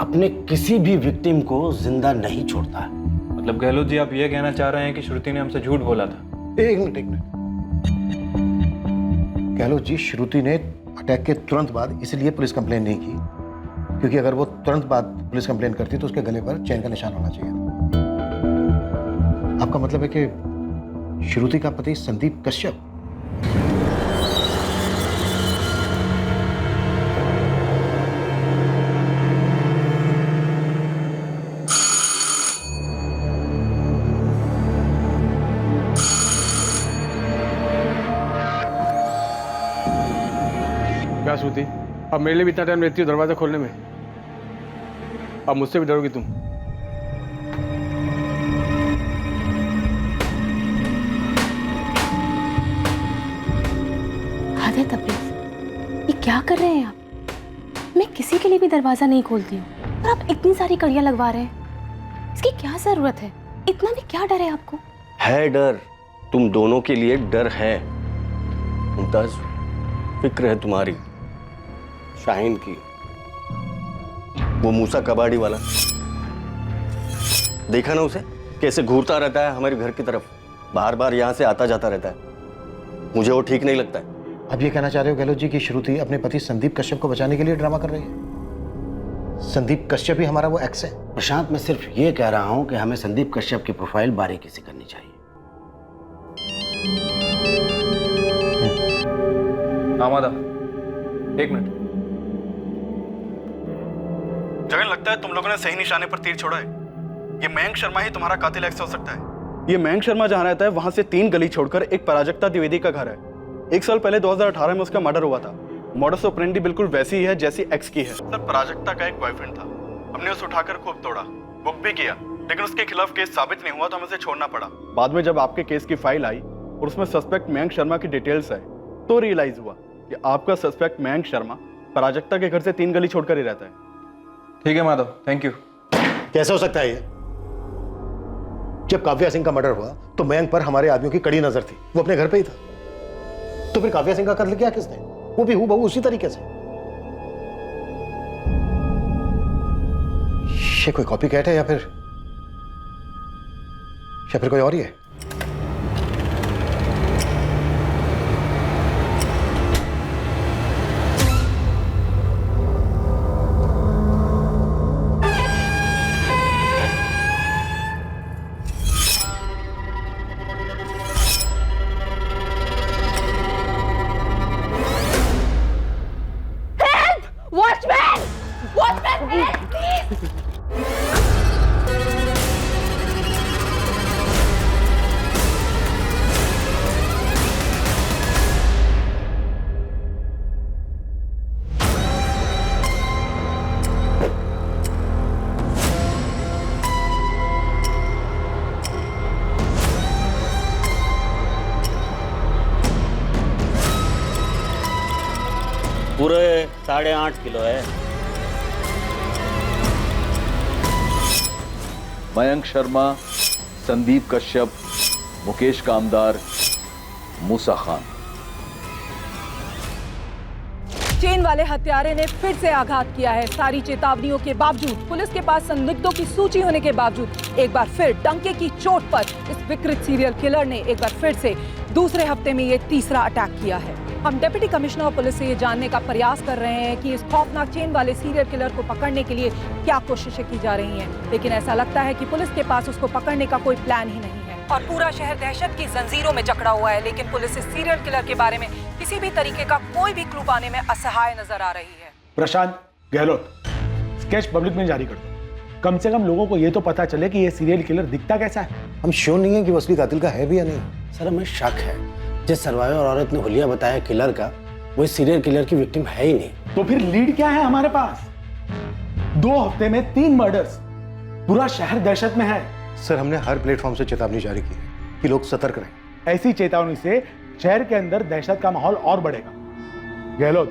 अपने किसी भी विक्टिम को जिंदा नहीं छोड़ता है। मतलब गहलोत जी, आप ये कहना चाह रहे हैं कि श्रुति ने हमसे झूठ बोला था? एक मिनट। गहलोत जी, श्रुति ने अटैक के तुरंत बाद इसलिए पुलिस कंप्लेन नहीं की क्योंकि अगर वो तुरंत बाद पुलिस कंप्लेन करती तो उसके गले पर चैन का निशान होना चाहिए। आपका मतलब है कि श्रुति का पति संदीप कश्यप? क्या श्रुति, अब मेरे लिए भी इतना टाइम रहती हो दरवाजा खोलने में? अब मुझसे भी डरोगी तुम? हद है तबरेज़, ये क्या कर रहे हैं आप? मैं किसी के लिए भी दरवाजा नहीं खोलती हूँ और आप इतनी सारी कड़ियाँ लगवा रहे हैं। इसकी क्या जरूरत है? इतना भी क्या डर है आपको? है डर, तुम दोनों के लिए डर है। मुमताज, फिक्र है तुम्हारी शाहीन की। वो मूसा कबाड़ी वाला, देखा ना उसे कैसे घूरता रहता है हमारे घर की तरफ, बार बार यहाँ से आता जाता रहता है। मुझे वो ठीक नहीं लगता है। अब ये कहना चाह रहे हो गहलोत जी कि श्रुति अपने पति संदीप कश्यप को बचाने के लिए ड्रामा कर रही है? संदीप कश्यप ही हमारा वो एक्स है? प्रशांत, मैं सिर्फ ये कह रहा हूं कि हमें संदीप कश्यप की प्रोफाइल बारीकी से करनी चाहिए। आमादा, एक मिनट। जगन, लगता है तुम लोगों ने सही निशाने पर तीर छोड़ा है। ये मयंक शर्मा ही तुम्हारा कातिल एक्स हो सकता है। ये मयंक शर्मा जहां रहता है वहां से 3 गली छोड़कर एक पराजक्ता द्विवेदी का घर है। 1 साल पहले 2018 में उसका मर्डर हुआ था। मॉडस ऑपरेंडी बिल्कुल वैसी ही है जैसी एक्स की है। सर, पराजक्ता का एक बॉयफ्रेंड था, हमने उसे उठाकर खूब तोड़ा, बुक भी किया, लेकिन उसके खिलाफ केस साबित नहीं हुआ तो हमें उसे छोड़ना पड़ा। बाद में जब आपके केस की फाइल आई और उसमें सस्पेक्ट मयंक शर्मा की डिटेल्स आई तो रियलाइज हुआ कि आपका सस्पेक्ट मयंक शर्मा पराजक्ता के घर से 3 गली छोड़कर ही रहता है। ठीक है माधव, थैंक यू। कैसे हो सकता है ये? जब काव्या सिंह का मर्डर हुआ तो मयंक पर हमारे आदमियों की कड़ी नजर थी, वो अपने घर पे ही था। तो फिर काव्या सिंह का कत्ल किया किसने? वो भी हूबहू उसी तरीके से। ये कोई कॉपी कैट है या फिर कोई और ही है? पूरे 8.5 किलो है। मयंक शर्मा, संदीप कश्यप, मुकेश कामदार, मूसा खान। चेन वाले हत्यारे ने फिर से आघात किया है। सारी चेतावनियों के बावजूद, पुलिस के पास संदिग्धों की सूची होने के बावजूद एक बार फिर डंके की चोट पर इस विकृत सीरियल किलर ने एक बार फिर से दूसरे हफ्ते में ये तीसरा अटैक किया है। हम डिप्टी कमिश्नर ऑफ पुलिस से ये जानने का प्रयास कर रहे हैं कि इस खौफनाक चेन वाले सीरियल किलर को पकड़ने के लिए क्या कोशिशें की जा रही हैं, लेकिन ऐसा लगता है कि पुलिस के पास उसको पकड़ने का कोई प्लान ही नहीं है और पूरा शहर दहशत की जंजीरों में जकड़ा हुआ है। लेकिन पुलिस इस सीरियल किलर के बारे में किसी भी तरीके का कोई भी क्लू पाने में असहाय नजर आ रही है। प्रशांत गहलोत, स्केच पब्लिक में जारी कर दो। कम से कम लोगों को ये तो पता चले कि ये सीरियल किलर दिखता कैसा है। हम श्योर नहीं है कि वो असली कातिल का है भी या नहीं। सर हमें शक है, जिस सर्वाइवर औरत ने हुलिया बताया किलर का, वो सीरियल किलर की विक्टिम है ही नहीं। तो फिर लीड क्या है हमारे पास? 2 हफ्ते में 3 मर्डर्स, पूरा शहर दहशत में है। सर हमने हर प्लेटफॉर्म से चेतावनी जारी की है कि लोग सतर्क रहें। ऐसी चेतावनी से शहर के अंदर दहशत का माहौल और बढ़ेगा। गहलोत,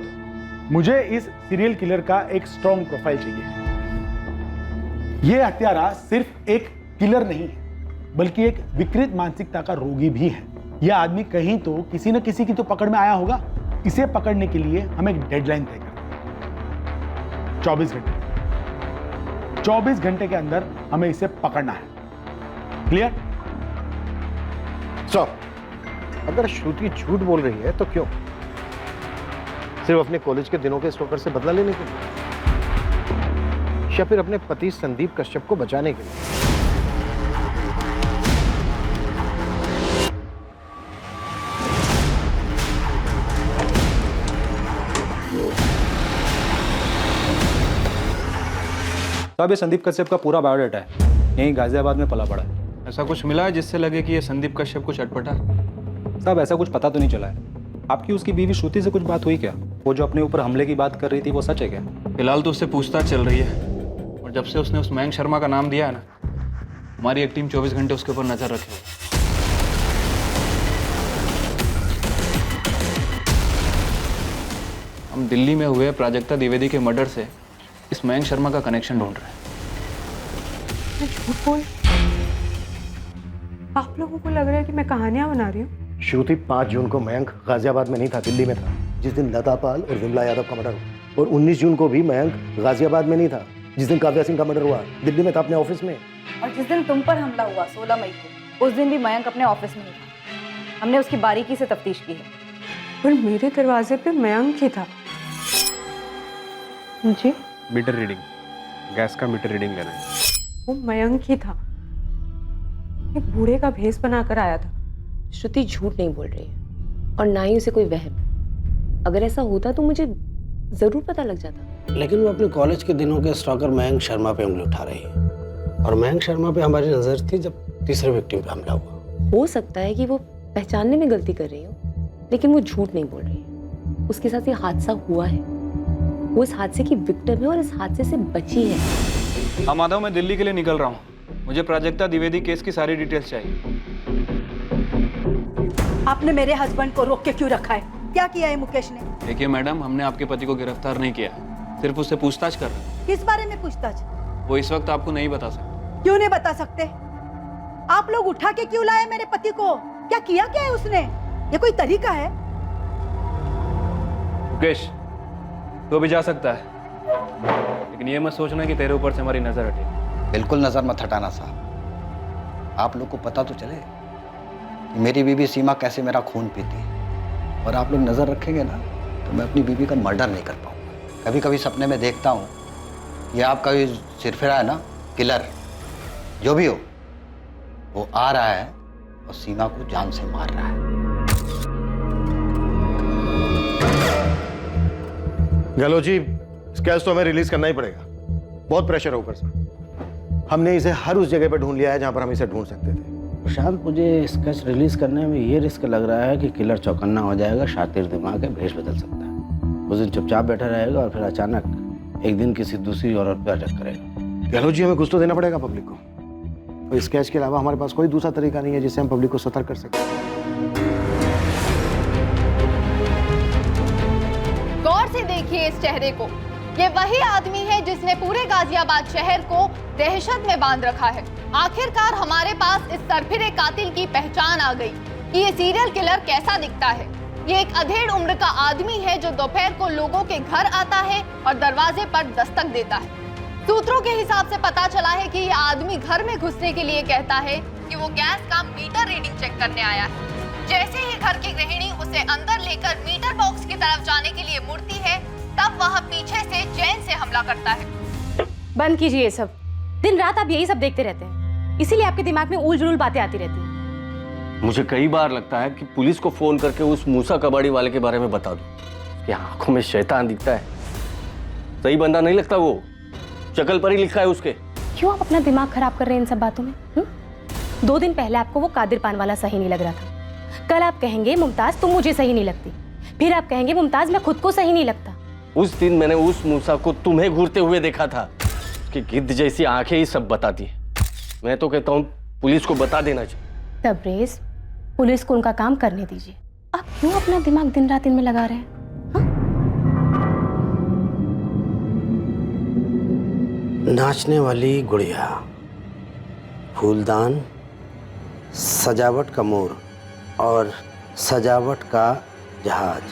मुझे इस सीरियल किलर का एक स्ट्रॉन्ग प्रोफाइल चाहिए। यह हत्यारा सिर्फ एक किलर नहीं है, बल्कि एक विकृत मानसिकता का रोगी भी है। यह आदमी कहीं तो किसी न किसी की तो पकड़ में आया होगा। इसे पकड़ने के लिए हम एक डेडलाइन तय करते हैं। 24 घंटे। 24 घंटे के अंदर हमें इसे पकड़ना है। क्लियर? सर, अगर श्रुति झूठ बोल रही है तो क्यों? सिर्फ अपने कॉलेज के दिनों के स्टॉकर से बदला लेने के लिए, या फिर अपने पति संदीप कश्यप को बचाने के लिए? साहब ये संदीप कश्यप का पूरा बायोडाटा है, यहीं गाजियाबाद में पला पड़ा है। ऐसा कुछ मिला है जिससे लगे कि ये संदीप कश्यप कुछ अटपटा? साहब ऐसा कुछ पता तो नहीं चला है। आपकी उसकी बीवी श्रुति से कुछ बात हुई क्या? वो जो अपने ऊपर हमले की बात कर रही थी वो सच है क्या? फिलहाल तो उससे पूछताछ चल रही है, और जब से उसने उस मयंक शर्मा का नाम दिया है ना, हमारी एक टीम 24 घंटे उसके ऊपर नजर रखे हुए। हम दिल्ली में हुए प्राजक्ता द्विवेदी के मर्डर से इस मयंक शर्मा का कनेक्शन ढूंढ रहे हैं। झूठ बोल, आप लोगों को लग रहा है कि मैं कहानियां बना रही हूँ? श्रुति 5 जून को मयंक गाजियाबाद में नहीं था, दिल्ली में था, जिस दिन लता पाल और विमला यादव का मर्डर हुआ। और 19 जून को भी मयंक गाजियाबाद में नहीं था, जिस दिन काव्या सिंह का मर्डर हुआ, दिल्ली में था अपने ऑफिस में। और जिस दिन तुम पर हमला हुआ 16 मई को, उस दिन भी मयंक अपने ऑफिस में ही था। हमने उसकी बारीकी से तफ्तीश की है। पर मेरे दरवाजे पे मयंक ही था। जी? मीटर रीडिंग, गैस का मीटर रीडिंग लेना है। वो मयंक ही था, एक बूढ़े का भेष बनाकर आया था। श्रुति झूठ नहीं बोल रही है और ना ही उसे कोई वहम। अगर ऐसा होता तो मुझे जरूर पता लग जाता। लेकिन वो अपने कॉलेज के दिनों के स्टॉकर मयंक शर्मा पे उंगली उठा रही है, और मयंक शर्मा पे हमारी नजर थी जब तीसरे विक्टिम पे हमला हुआ। हो सकता है कि वो पहचानने में गलती कर रही हो, लेकिन वो झूठ नहीं बोल रही है। उसके साथ ये हादसा हुआ है, वो इस हादसे की विक्टिम है और इस हादसे से बची है। हाँ माधव, मैं दिल्ली के लिए निकल रहा हूँ। मुझे प्राजक्ता द्विवेदी केस की सारी डिटेल्स चाहिए। आपने मेरे हस्बैंड को रोक के क्यों रखा है? क्या किया है मुकेश ने? देखिए मैडम, हमने आपके पति को गिरफ्तार नहीं किया, सिर्फ उससे पूछताछ कर रहे हैं। किस बारे में पूछताछ? वो इस वक्त आपको नहीं बता सकते। क्यों नहीं बता सकते? आप लोग उठा के क्यों लाए मेरे पति को? क्या किया क्या है उसने? ये कोई तरीका है? मुकेश, तो भी जा सकता है, लेकिन ये मत सोचना कि तेरे ऊपर से हमारी नजर हटे। बिल्कुल नजर मत हटाना साहब। आप लोग को पता तो चले कि मेरी बीवी सीमा कैसे मेरा खून पीती है, और आप लोग नजर रखेंगे ना तो मैं अपनी बीवी का मर्डर नहीं कर पाऊंगा। कभी कभी सपने में देखता हूँ ये आपका ये सिरफिरा है ना, किलर जो भी हो, वो आ रहा है और सीमा को जान से मार रहा है। गहलोत जी, स्केच तो हमें रिलीज करना ही पड़ेगा, बहुत प्रेशर है ऊपर से। हमने इसे हर उस जगह पर ढूंढ लिया है जहां पर हम इसे ढूंढ सकते थे। प्रशांत, मुझे स्केच रिलीज करने में ये रिस्क लग रहा है कि किलर चौकन्ना हो जाएगा, शातिर दिमाग है, भेष बदल सकता है। उस दिन चुपचाप बैठा रहेगा और फिर अचानक एक दिन किसी दूसरी औरत पर अटैक करेगा। गहलोत जी, हमें कुछ तो देना पड़ेगा पब्लिक को, और स्केच के अलावा हमारे पास कोई दूसरा तरीका नहीं है जिससे हम पब्लिक को सतर्क कर सकें। गौर से देखिए चाहिए इस चेहरे को। ये वही आदमी है जिसने पूरे गाजियाबाद शहर को दहशत में बांध रखा है। आखिरकार हमारे पास इस सरफिरे कातिल की पहचान आ गई कि ये सीरियल किलर कैसा दिखता है। ये एक अधेड़ उम्र का आदमी है जो दोपहर को लोगों के घर आता है और दरवाजे पर दस्तक देता है। सूत्रों के हिसाब से पता चला है कि ये आदमी घर में घुसने के लिए कहता है कि वो गैस का मीटर रीडिंग चेक करने आया है। जैसे ही घर की गृहिणी उसे अंदर लेकर मीटर बॉक्स की तरफ जाने के लिए मुड़ती है, तब वह पीछे से चैन से हमला करता है। बंद कीजिए ये सब। दिन रात आप यही सब देखते रहते हैं, इसीलिए आपके दिमाग में उल जुलूल बातें आती रहती हैं। मुझे कई बार लगता है कि पुलिस को फोन करके उस मूसा कबाड़ी वाले के बारे में बता दूं कि आंखों में शैतान दिखता है। सही बंदा नहीं लगता, वो शक्ल पर ही लिखा है उसके। क्यों आप अपना दिमाग खराब कर रहे हैं इन सब बातों में? 2 दिन पहले आपको वो कादिर पान वाला सही नहीं लग रहा था, कल आप कहेंगे मुमताज तुम मुझे सही नहीं लगती, फिर आप कहेंगे मुमताज मैं खुद को सही नहीं लगता। उस दिन मैंने उस मूसा को तुम्हें घूरते हुए देखा था कि गिद्ध जैसी आंखें ही सब बताती है। मैं तो कहता हूँ पुलिस को बता देना चाहिए। तबरेज, पुलिस को उनका काम करने दीजिए। आप क्यों अपना दिमाग दिन रात इनमें लगा रहे हैं? नाचने वाली गुड़िया, फूलदान, सजावट का मोर और सजावट का जहाज।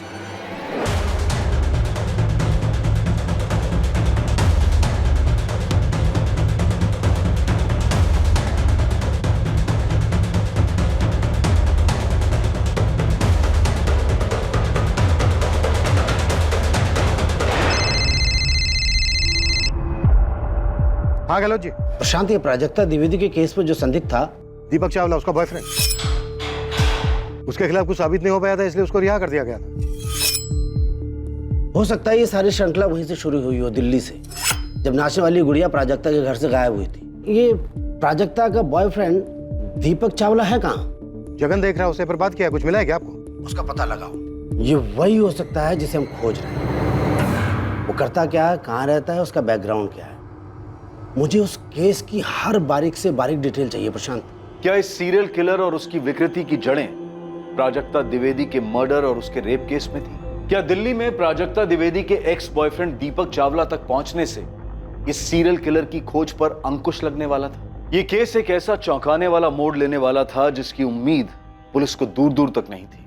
हाँ गहलोत जी। प्रशांत, ये प्राजक्ता द्विवेदी के केस में जो संदिग्ध था दीपक चावला, उसका बॉयफ्रेंड, उसके खिलाफ कुछ साबित नहीं हो पाया था, इसलिए उसको रिहा कर दिया गया था। हो सकता है ये सारी श्रृंखला वहीं से शुरू हुई हो, दिल्ली से, जब नाचने वाली गुड़िया प्राजक्ता के घर से गायब हुई थी। ये प्राजक्ता का बॉयफ्रेंड दीपक चावला है कहाँ? जगन देख रहा है, उसे पर बात किया, कुछ मिला है क्या आपको? उसका पता लगाओ। ये वही हो सकता है जिसे हम खोज रहे हैं। वो करता क्या है, कहाँ रहता है, उसका बैकग्राउंड क्या है। मुझे उस केस की हर बारीक से बारीक डिटेल चाहिए प्रशांत। क्या इस सीरियल किलर और उसकी विकृति की जड़ें प्राजक्ता द्विवेदी के मर्डर और उसके रेप केस में थी? क्या दिल्ली में प्राजक्ता द्विवेदी के एक्स बॉयफ्रेंड दीपक चावला तक पहुंचने से इस सीरियल किलर की खोज पर अंकुश लगने वाला था? यह केस एक ऐसा चौंकाने वाला मोड़ लेने वाला था जिसकी उम्मीद पुलिस को दूर दूर तक नहीं थी।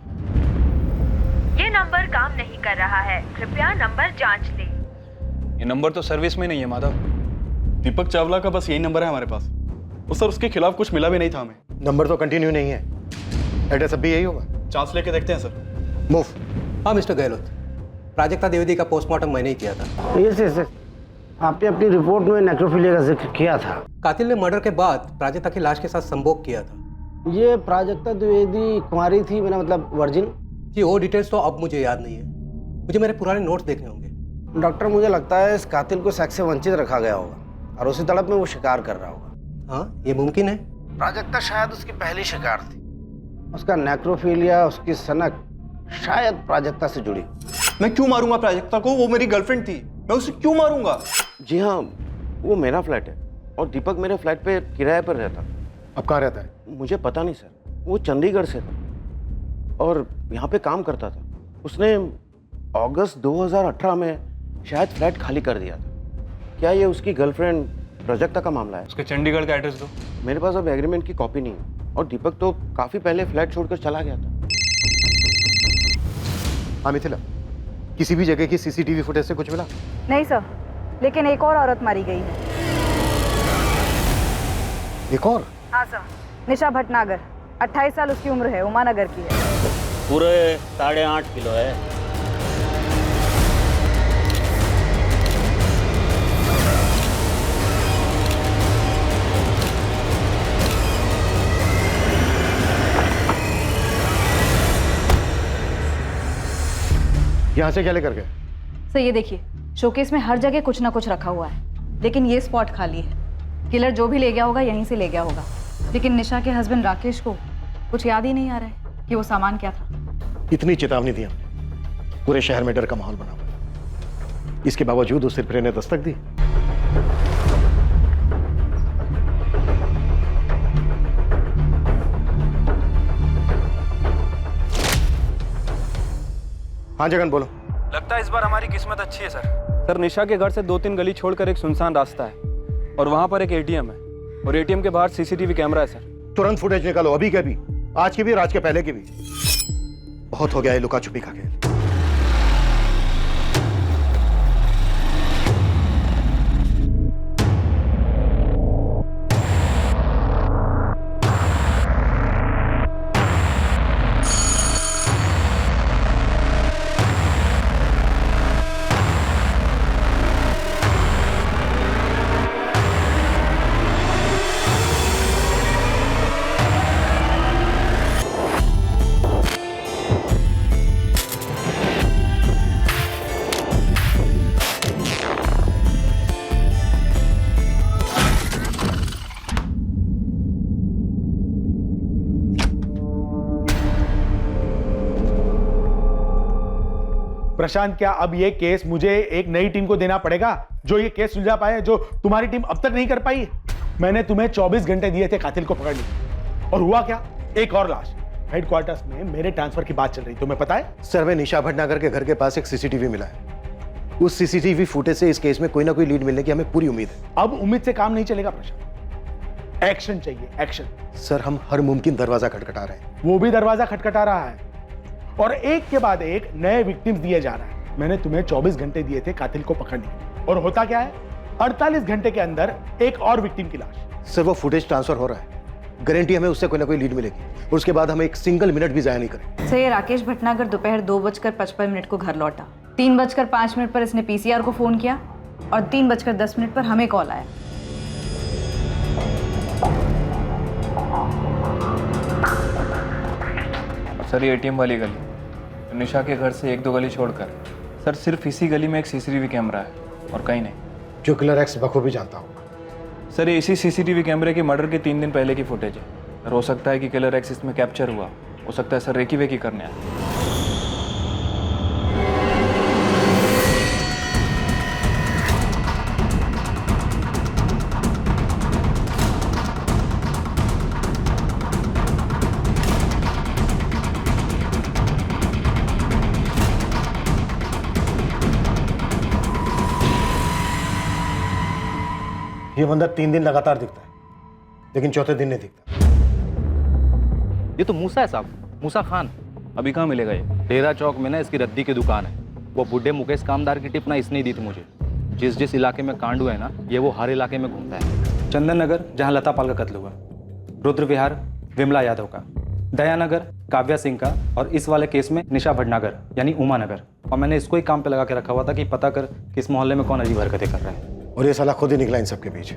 ये नंबर काम नहीं कर रहा है, कृपया नंबर जांच लें। ये नंबर तो सर्विस में नहीं है माधव। दीपक चावला का बस यही नंबर है हमारे पास। और सर उसके खिलाफ कुछ मिला भी नहीं था हमें। नंबर तो कंटिन्यू नहीं है, एड्रेस अब भी यही होगा। चांस लेके देखते हैं सर। मूव। हाँ मिस्टर गहलोत, प्राजक्ता द्विवेदी का पोस्टमार्टम मैंने ही किया था। यस, आपने अपनी रिपोर्ट में नेक्रोफिलिया का जिक्र किया था। कातिल ने मर्डर के बाद प्राजक्ता की लाश के साथ संभोग किया था। ये प्राजक्ता द्विवेदी कुमारी थी, मेरा मतलब वर्जिन? जी वो डिटेल्स तो अब मुझे याद नहीं है, मुझे मेरे पुराने नोट्स देखने होंगे। डॉक्टर, मुझे लगता है इस कातिल को सेक्स से वंचित रखा गया होगा और उसी तड़प में वो शिकार कर रहा होगा। हाँ, ये मुमकिन है। प्राजक्ता शायद उसकी पहली शिकार थी। उसका नेक्रोफिलिया, उसकी सनक शायद प्राजक्ता से जुड़ी। मैं क्यों मारूंगा प्राजक्ता को? वो मेरी गर्लफ्रेंड थी, मैं उसे क्यों मारूंगा? जी हाँ, वो मेरा फ्लैट है और दीपक मेरे फ्लैट पे किराए पर रहता। अब कहाँ रहता है? मुझे पता नहीं सर, वो चंडीगढ़ से था और यहाँ पे काम करता था। उसने अगस्त 2018 में शायद फ्लैट खाली कर दिया था। क्या ये उसकी गर्लफ्रेंड प्राजक्ता का मामला है? उसके चंडीगढ़ का एड्रेस दो। मेरे पास अब एग्रीमेंट की कॉपी नहीं है और दीपक तो काफी पहले फ्लैट छोड़कर चला गया था। हाँ मिथिला, किसी भी जगह की सीसीटीवी फुटेज से कुछ मिला? नहीं सर, लेकिन एक और औरत मारी गई है। एक और? हाँ सर, निशा भटनागर, 28 साल उसकी उम्र है, उमानगर की है। पूरे 8.5 किलो है। यहाँ से क्या लेकर गए? सर ये देखिए, शोकेस में हर जगह कुछ ना कुछ रखा हुआ है, लेकिन ये स्पॉट खाली है। किलर जो भी ले गया होगा यहीं से ले गया होगा, लेकिन निशा के हस्बैंड राकेश को कुछ याद ही नहीं आ रहा है कि वो सामान क्या था। इतनी चेतावनी दी हमने, पूरे शहर में डर का माहौल बना हुआ है, इसके बावजूद उस सिरफिरे ने दस्तक दी। हाँ जगन बोलो, लगता है इस बार हमारी किस्मत अच्छी है सर। निशा के घर से 2-3 गली छोड़कर एक सुनसान रास्ता है और वहां पर एक एटीएम है और एटीएम के बाहर सीसीटीवी कैमरा है सर। तुरंत फुटेज निकालो, अभी के भी, आज के भी और आज के पहले के भी। बहुत हो गया है लुका छुपी का खेल। प्रशांत, क्या अब ये केस मुझे एक नई टीम को देना पड़ेगा जो ये केस सुलझा पाए, जो तुम्हारी टीम अब तक नहीं कर पाई? मैंने तुम्हें 24 घंटे दिए थे कातिल को पकड़ने, और हुआ क्या? एक और लाश। हेडक्वार्टर्स में मेरे ट्रांसफर की बात चल रही, तुम्हें पता है? सर, हमें निशा भटनागर के घर के पास एक सीसीटीवी मिला है। उस सीसीटीवी फुटेज से इस केस में कोई ना कोई लीड मिलने की हमें पूरी उम्मीद है। अब उम्मीद से काम नहीं चलेगा प्रशांत, एक्शन चाहिए, एक्शन। सर, हम हर मुमकिन दरवाजा खटखटा रहे हैं। वो भी दरवाजा खटखटा रहा है और एक के बाद एक नए विक्टिम्स दिए जा रहा है। मैंने तुम्हें 24 घंटे दिए थे कातिल को पकड़ने के, और होता क्या है? 48 घंटे के अंदर एक और विक्टिम की लाश। सर, वो फुटेज ट्रांसफर हो रहा है, गारंटी हमें उससे कोई ना कोई लीड मिलेगी, और उसके बाद हम एक सिंगल मिनट भी जाया नहीं करें। सर, ये राकेश भटनागर दोपहर 2:55 को घर लौटा। 3:05 पर इसने पीसीआर को फोन किया और 3:10 पर हमें कॉल आया। सर, ये एटीएम वाली गली, निशा के घर से 1-2 गली छोड़कर सर सिर्फ इसी गली में एक सीसीटीवी कैमरा है और कहीं नहीं। जो किलर एक्स बखूबी जानता हूँ सर, ये इसी सीसीटीवी कैमरे के मर्डर के 3 दिन पहले की फुटेज है। सर, हो सकता है कि किलर एक्स इसमें कैप्चर हुआ, हो सकता है सर रेकी वेकी करने आया। ये बंदा 3 दिन लगातार दिखता है, लेकिन चौथे दिन नहीं दिखता। ये तो मूसा है साहब, मूसा खान। अभी कहाँ मिलेगा ये? डेरा चौक में ना इसकी रद्दी की दुकान है। वो बुढ़े मुकेश कामदार की टिप ना इसने ही दी थी मुझे। जिस इलाके में कांड हुआ है ना, ये वो हर इलाके में घूमता है। चंदन नगर, जहाँ लता पाल का कत्ल हुआ, रुद्र विहार विमला यादव का, दयानगर काव्या सिंह का, और इस वाले केस में निशा भटनागर यानी उमा नगर। और मैंने इसको ही काम पे लगा के रखा हुआ था कि पता कर किस मोहल्ले में कौन अजीब हरकतें कर रहा है। और ये साला खुद ही निकला इन सबके बीच।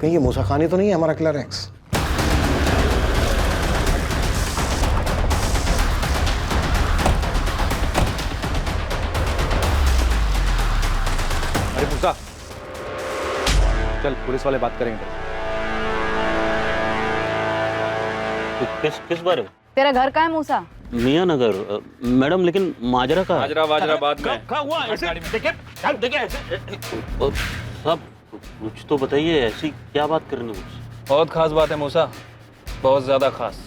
कहीं ये मूसा खान ही तो नहीं है हमारा किलर एक्स? अरे मूसा, चल पुलिस वाले बात करेंगे। किस बारे में? तेरा घर कहाँ है मूसा? मियाँ नगर मैडम, लेकिन माजरा का माजरा बाद में। सब कुछ तो बताइए, ऐसी क्या बात करनी मुझसे? बहुत खास बात है मूसा, बहुत ज्यादा खास।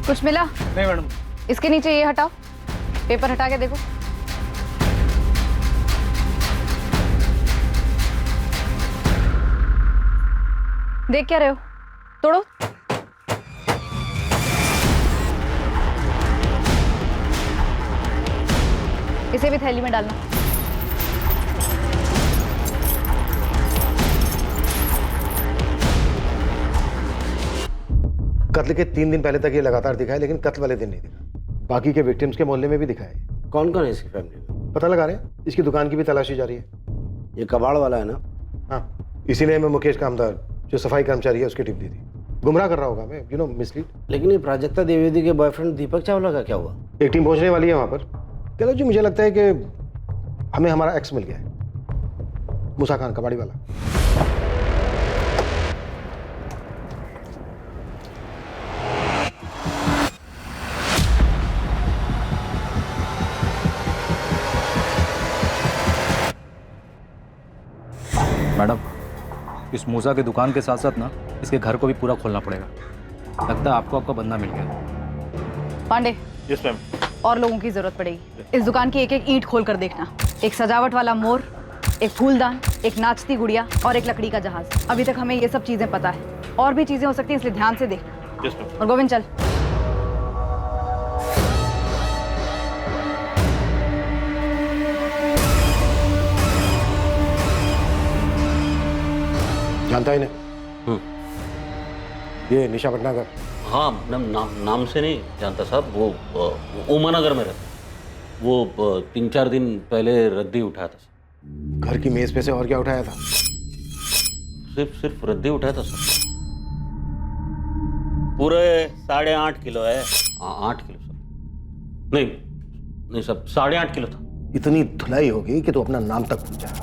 कुछ मिला? नहीं मैडम। इसके नीचे ये हटाओ, पेपर हटा के देखो। देख क्या रहे हो? तोड़ो। इसे भी थैली में डालना। कत्ल के 3 दिन पहले तक ये लगातार दिखा है, लेकिन कत्ल वाले दिन नहीं दिखा। बाकी के विक्टिम्स के मोहल्ले में भी दिखा है। कौन कौन है इसकी फैमिली में? पता लगा रहे हैं, इसकी दुकान की भी तलाशी जारी है। ये कबाड़ वाला है ना? हाँ, इसीलिए मैं मुकेश कामदार जो सफाई कर्मचारी है उसकी टिप दी थी। गुमराह कर रहा होगा मैं, मिसलीड। लेकिन ये प्राजक्ता द्विवेदी के बॉयफ्रेंड दीपक चावला का क्या हुआ? एक टीम पहुंचने वाली है वहां पर। चलो जी, मुझे लगता है कि हमें हमारा एक्स मिल गया है, मूसा खान कबाड़ी वाला। मैडम, इस मूसा की दुकान के साथ साथ ना इसके घर को भी पूरा खोलना पड़ेगा। लगता है आपको आपका बंदा मिल गया। Pandey, yes ma'am. और लोगों की जरूरत पड़ेगी। इस दुकान की एक एक ईंट खोल कर देखना। एक सजावट वाला मोर, एक फूलदान, एक नाचती गुड़िया और एक लकड़ी का जहाज। अभी तक हमें ये सब चीजें पता है, और भी चीजें हो सकती हैं, इसलिए ध्यान से देखना। Yes ma'am. और गोविंद चल। जानता ही नहीं ये निशा भटनागर? हाँ, नाम से नहीं जानता साहब। वो उमानगर में रहता है। वो 3-4 दिन पहले रद्दी उठाया था। घर की मेज पे से और क्या उठाया था? सिर्फ रद्दी उठाया था सर। पूरे 8.5 किलो है। 8 किलो सर। नहीं सब 8.5 किलो था। इतनी धुलाई होगी कि तू अपना नाम तक भूल जाए।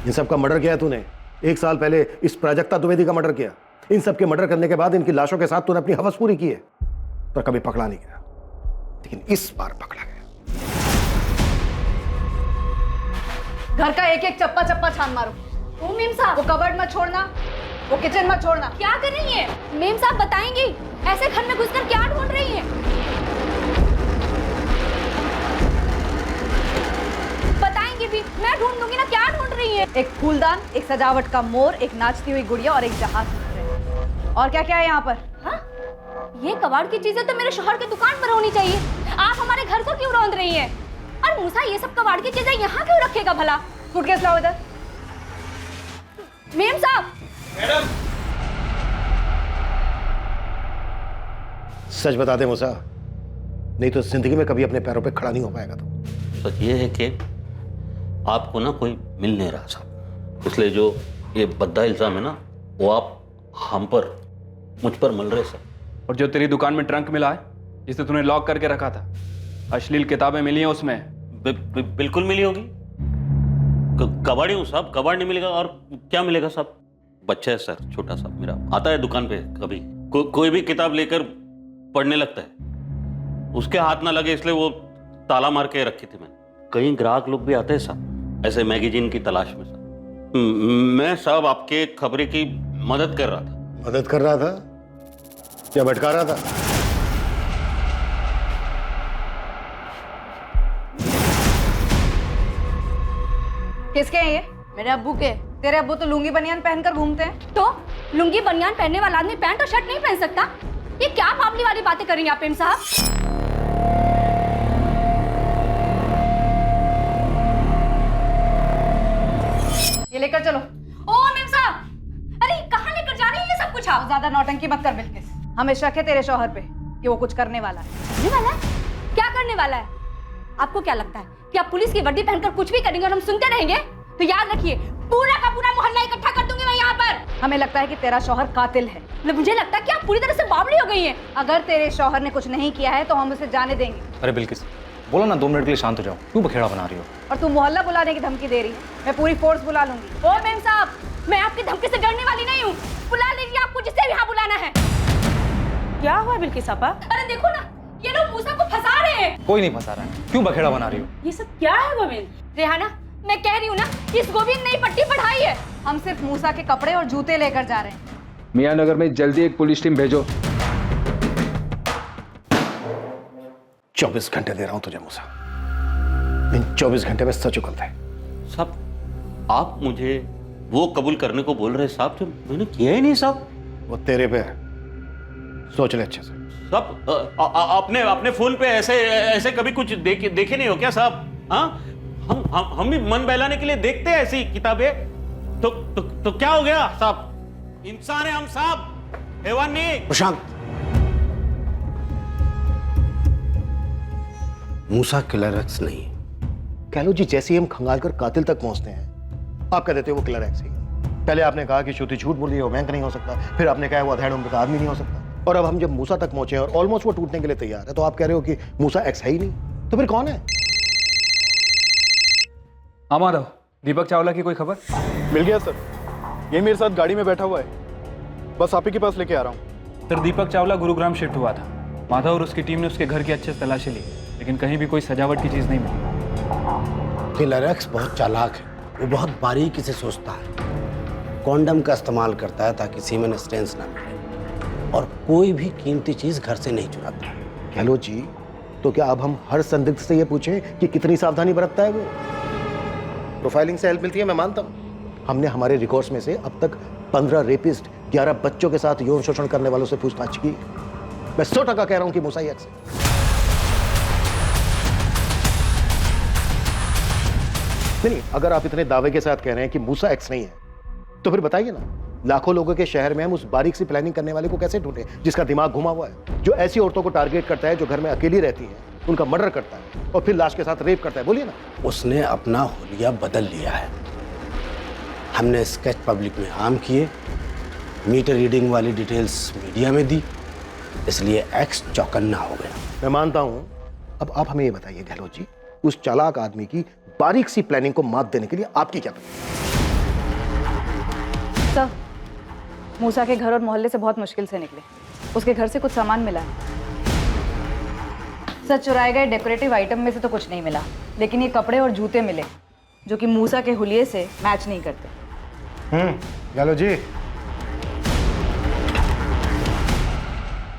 इन सब का मर्डर किया तूने। 1 साल पहले इस प्राजक्ता द्विवेदी का मर्डर किया। इन सब के मर्डर करने के बाद इनकी लाशों के साथ तूने अपनी हवस पूरी की है, पर कभी पकड़ा नहीं गया। लेकिन इस बार पकड़ा गया। घर का एक एक चप्पा चप्पा छान मारो। ओ मेम साहब, वो कबर्ड मत छोड़ना, वो किचन मत छोड़ना। क्या कर रही है? मेम साहब बताएंगी, ऐसे घर में घुसकर क्या ढूंढ रही है? बताएंगी भी, मैं ढूंढ दूंगी ना। क्या ढूंढ रही है? एक फूलदान, एक सजावट का मोर, एक नाचती हुई गुड़िया और एक जहाज। और क्या क्या है यहाँ पर? हाँ? ये कबाड़ की चीजें तो मेरे शोहर की दुकान पर होनी चाहिए। आप हमारे घर को क्यों रौंद रही हैं? और मूसा ये सब कबाड़ की चीजें यहाँ क्यों रखेगा भला? सूटकेस लाओ इधर। मेम साहब। मैडम, सच बता दे मूसा, नहीं तो जिंदगी में कभी अपने पैरों पे खड़ा नहीं हो पाएगा। तो सच ये है कि आपको ना कोई मिल नहीं रहा साहब, इसलिए जो ये भद्दा इल्जाम है ना, वो आप हम पर, मुझ पर मल रहे सर। और जो तेरी दुकान में ट्रंक मिला है, जिसे तूने लॉक करके रखा था, अश्लील किताबें मिली हैं उसमें? बिल्कुल मिली होगी। कबाड़ी हूँ साहब, कबाड़ नहीं मिलेगा और क्या मिलेगा साहब? बच्चा है सर, छोटा सा मेरा, आता है दुकान पे कभी, कोई भी किताब लेकर पढ़ने लगता है, उसके हाथ ना लगे इसलिए वो ताला मार के रखी थी मैंने। कई ग्राहक लोग भी आते हैं साहब ऐसे मैगजीन की तलाश में साहब। मैं साहब आपके खबरें की मदद कर रहा था। मदद कर रहा था या भटका रहा था? किसके हैं ये? मेरे अब्बू के। तेरे अब्बू तो लुंगी बनियान पहनकर घूमते हैं। तो लुंगी बनियान पहनने वाला आदमी पैंट और शर्ट नहीं पहन सकता? ये क्या मामले वाली बातें कर रही हैं आप मेम साहब? ये लेकर चलो। ओ मेम साहब, अरे कहाँ लेकर जा रही है ये सब कुछ आप? ज्यादा नौटंकी मत कर बिल्किस। हमें शक है तेरे शौहर पे कि वो कुछ करने वाला है। करने वाला है? क्या करने वाला है? आपको क्या लगता है कि आप पुलिस की वर्दी पहनकर कुछ भी करेंगे और हम सुनते रहेंगे? तो याद रखिए, पूरा का पूरा मोहल्ला इकट्ठा कर दूंगी मैं यहाँ पर। हमें लगता है कि तेरा शौहर कातिल है। मुझे लगता है कि आप पूरी तरह से बावली हो गई हैं। अगर तेरे शौहर ने कुछ नहीं किया है तो हम उसे जाने देंगे। अरे बिल्किस, बोलो ना 2 मिनट के लिए शांत हो जाओ, क्यों बखेड़ा बना रही हो? और तू मोहल्ला बुलाने की धमकी दे रही है। मैं पूरी फोर्स बुला लूंगी। ओ मेम साहब, मैं आपकी धमकी से डरने वाली नहीं हूँ। बुला लीजिए आपको जिसे यहाँ बुलाना है। क्या हुआ बिल्किस आपा? अरे देखो ना, ये लोग मूसा को फंसा रहे हैं। कोई नहीं फंसा रहा है, क्यों बखेड़ा बना रही हो? ये सब क्या है गोविंद? रेहाना, मैं कह रही हूँ ना, इस गोविंद ने पट्टी पढ़ाई है। हम सिर्फ मूसा के कपड़े और जूते लेकर जा रहे हैं। मियां नगर में जल्दी एक पुलिस टीम भेजो। 24 घंटे दे रहा हूं तुझे मूसा। इन 24 घंटे में सच उगलता है। साहब, आप मुझे वो कबूल करने को बोल रहे साहब जो मैंने किया ही नहीं साहब। वो तेरे पे है, सोच ले अच्छे से। साहब, अपने फोन पे ऐसे कभी कुछ देखे नहीं हो क्या साहब? हाँ, हम भी मन बहलाने के लिए देखते हैं ऐसी किताबें। तो क्या हो गया साहब? इंसान है हम साहब, हैवान नहीं। प्रशांत, मूसा किलर एक्स नहीं, कह लो जी जैसे ही हम खंगाल कर कातिल तक पहुंचते हैं, आप कह देते हो वो किलर एक्स ही। पहले आपने कहा कि श्रुति झूठ बोल रही है, वो बैंक नहीं हो सकता, फिर आपने कहा वो अधेड़ उम्र का आदमी नहीं हो सकता, और अब हम जब मूसा तक पहुंचे और ऑलमोस्ट वो टूटने के लिए तैयार है, तो आप कह रहे हो कि मूसा एक्स है ही नहीं। तो फिर कौन है? माधव, दीपक चावला की कोई खबर? मिल गया सर, ये मेरे साथ गाड़ी में बैठा हुआ है, बस आप ही के पास लेके आ रहा हूँ। सर, दीपक चावला गुरुग्राम शिफ्ट हुआ था। माधव और उसकी टीम ने उसके घर की अच्छे से तलाशी ली, लेकिन कहीं भी कोई सजावट की चीज नहीं मिली। किलर एक्स बहुत चालाक है, वो बहुत बारीकी से सोचता है। कॉन्डम का इस्तेमाल करता है ताकि सीमेन स्टेन्स ना मिले, और कोई भी कीमती चीज घर से नहीं चुराता। गहलोत जी, तो क्या अब हम हर संदिग्ध से ये पूछें कि कितनी सावधानी बरतता है वो? प्रोफाइलिंग से हेल्प मिलती है, मैं मानता हूँ। हमने हमारे रिकॉर्ड्स में से अब तक 15 रेपिस्ट, 11 बच्चों के साथ यौन शोषण करने वालों से पूछताछ की। मैं 100% कह रहा हूं कि मूसा ही एक्स है। नहीं, अगर आप इतने दावे के साथ कह रहे हैं कि मूसा एक्स नहीं है, तो फिर बताइए ना, लाखों लोगों के शहर में हम उस बारीक सी प्लानिंग करने वाले को कैसे ढूंढें जिसका दिमाग घुमा हुआ है, जो ऐसी औरतों को टारगेट करता है जो घर में अकेली रहती हैं, उनका मर्डर करता है और फिर लाश के साथ रेप करता है। बोलिए ना। उसने अपना हुलिया बदल लिया है। हमने स्केच पब्लिक में आम किए, मीटर रीडिंग वाली डिटेल्स मीडिया में दी, इसलिए एक्स चौकन्ना हो गया। मैं मानता हूं। अब आप हमें ये बताइए गहलोत जी, उस चालाक आदमी की बारीक सी प्लानिंग को मात देने के लिए आपकी क्या सर, मूसा के घर और मोहल्ले से बहुत मुश्किल से निकले। उसके घर से कुछ सामान मिला है सर। चुराए गए डेकोरेटिव आइटम में से तो कुछ नहीं मिला, लेकिन ये कपड़े और जूते मिले जो कि मूसा के हुलिये से मैच नहीं करते। गहलोत जी,